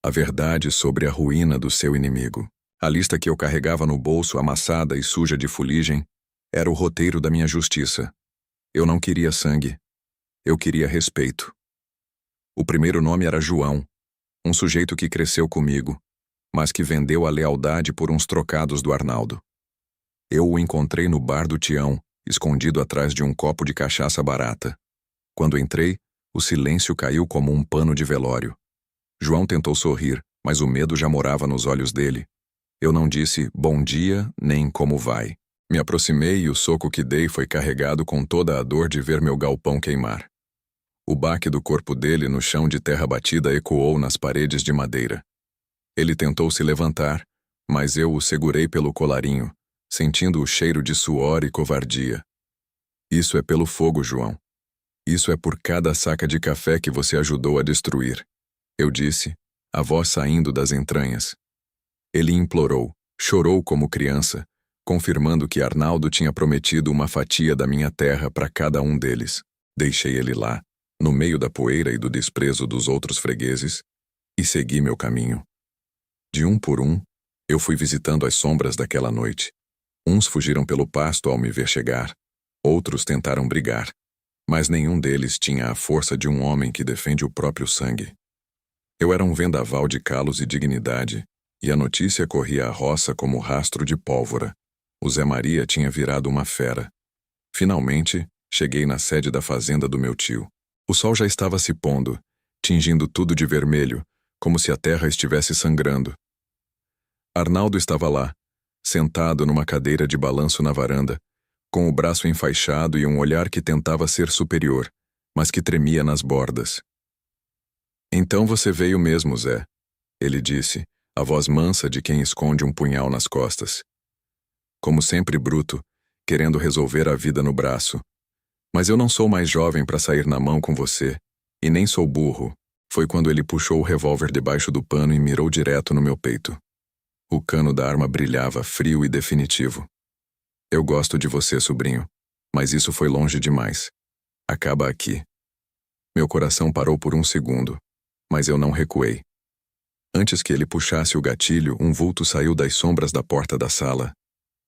a verdade sobre a ruína do seu inimigo. A lista que eu carregava no bolso, amassada e suja de fuligem, era o roteiro da minha justiça. Eu não queria sangue. Eu queria respeito. O primeiro nome era João, um sujeito que cresceu comigo, mas que vendeu a lealdade por uns trocados do Arnaldo. Eu o encontrei no bar do Tião, escondido atrás de um copo de cachaça barata. Quando entrei, o silêncio caiu como um pano de velório. João tentou sorrir, mas o medo já morava nos olhos dele. Eu não disse bom dia, nem como vai. Me aproximei e o soco que dei foi carregado com toda a dor de ver meu galpão queimar. O baque do corpo dele no chão de terra batida ecoou nas paredes de madeira. Ele tentou se levantar, mas eu o segurei pelo colarinho, sentindo o cheiro de suor e covardia. Isso é pelo fogo, João. Isso é por cada saca de café que você ajudou a destruir. Eu disse, a voz saindo das entranhas. Ele implorou, chorou como criança, confirmando que Arnaldo tinha prometido uma fatia da minha terra para cada um deles. Deixei ele lá, no meio da poeira e do desprezo dos outros fregueses, e segui meu caminho. De um por um, eu fui visitando as sombras daquela noite. Uns fugiram pelo pasto ao me ver chegar, outros tentaram brigar, mas nenhum deles tinha a força de um homem que defende o próprio sangue. Eu era um vendaval de calos e dignidade, e a notícia corria à roça como rastro de pólvora. O Zé Maria tinha virado uma fera. Finalmente, cheguei na sede da fazenda do meu tio. O sol já estava se pondo, tingindo tudo de vermelho, como se a terra estivesse sangrando. Arnaldo estava lá, sentado numa cadeira de balanço na varanda, com o braço enfaixado e um olhar que tentava ser superior, mas que tremia nas bordas. Então você veio mesmo, Zé, ele disse, a voz mansa de quem esconde um punhal nas costas. Como sempre bruto, querendo resolver a vida no braço. Mas eu não sou mais jovem para sair na mão com você, e nem sou burro. Foi quando ele puxou o revólver debaixo do pano e mirou direto no meu peito. O cano da arma brilhava frio e definitivo. Eu gosto de você, sobrinho, mas isso foi longe demais. Acaba aqui. Meu coração parou por um segundo, mas eu não recuei. Antes que ele puxasse o gatilho, um vulto saiu das sombras da porta da sala.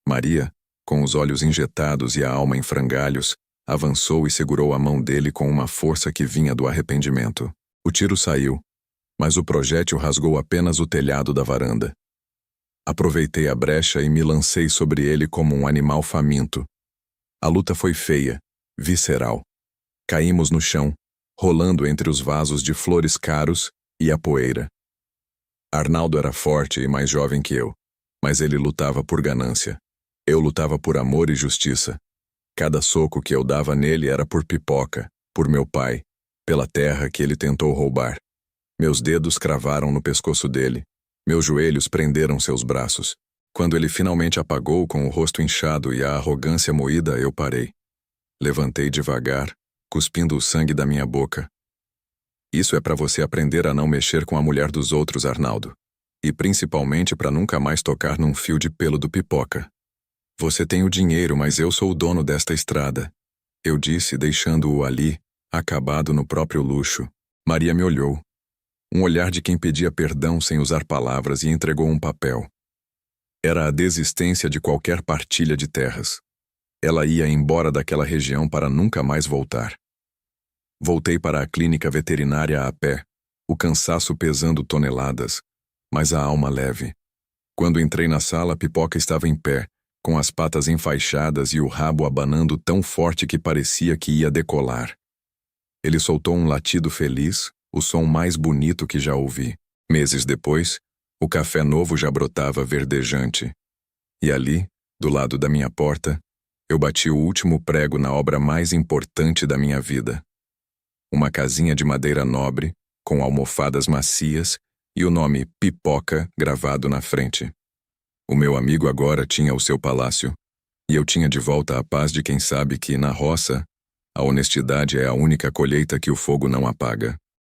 Maria, com os olhos injetados e a alma em frangalhos, avançou e segurou a mão dele com uma força que vinha do arrependimento. O tiro saiu, mas o projétil rasgou apenas o telhado da varanda. Aproveitei a brecha e me lancei sobre ele como um animal faminto. A luta foi feia, visceral. Caímos no chão, rolando entre os vasos de flores caros e a poeira. Arnaldo era forte e mais jovem que eu, mas ele lutava por ganância. Eu lutava por amor e justiça. Cada soco que eu dava nele era por Pipoca, por meu pai, pela terra que ele tentou roubar. Meus dedos cravaram no pescoço dele. Meus joelhos prenderam seus braços. Quando ele finalmente apagou com o rosto inchado e a arrogância moída, eu parei. Levantei devagar, cuspindo o sangue da minha boca. Isso é para você aprender a não mexer com a mulher dos outros, Arnaldo. E principalmente para nunca mais tocar num fio de pelo do Pipoca. Você tem o dinheiro, mas eu sou o dono desta estrada. Eu disse, deixando-o ali, acabado no próprio luxo. Maria me olhou. Um olhar de quem pedia perdão sem usar palavras e entregou um papel. Era a desistência de qualquer partilha de terras. Ela ia embora daquela região para nunca mais voltar. Voltei para a clínica veterinária a pé, o cansaço pesando toneladas, mas a alma leve. Quando entrei na sala, Pipoca estava em pé, com as patas enfaixadas e o rabo abanando tão forte que parecia que ia decolar. Ele soltou um latido feliz, o som mais bonito que já ouvi. Meses depois, o café novo já brotava verdejante. E ali, do lado da minha porta, eu bati o último prego na obra mais importante da minha vida. Uma casinha de madeira nobre, com almofadas macias e o nome Pipoca gravado na frente. O meu amigo agora tinha o seu palácio, e eu tinha de volta a paz de quem sabe que, na roça, a honestidade é a única colheita que o fogo não apaga.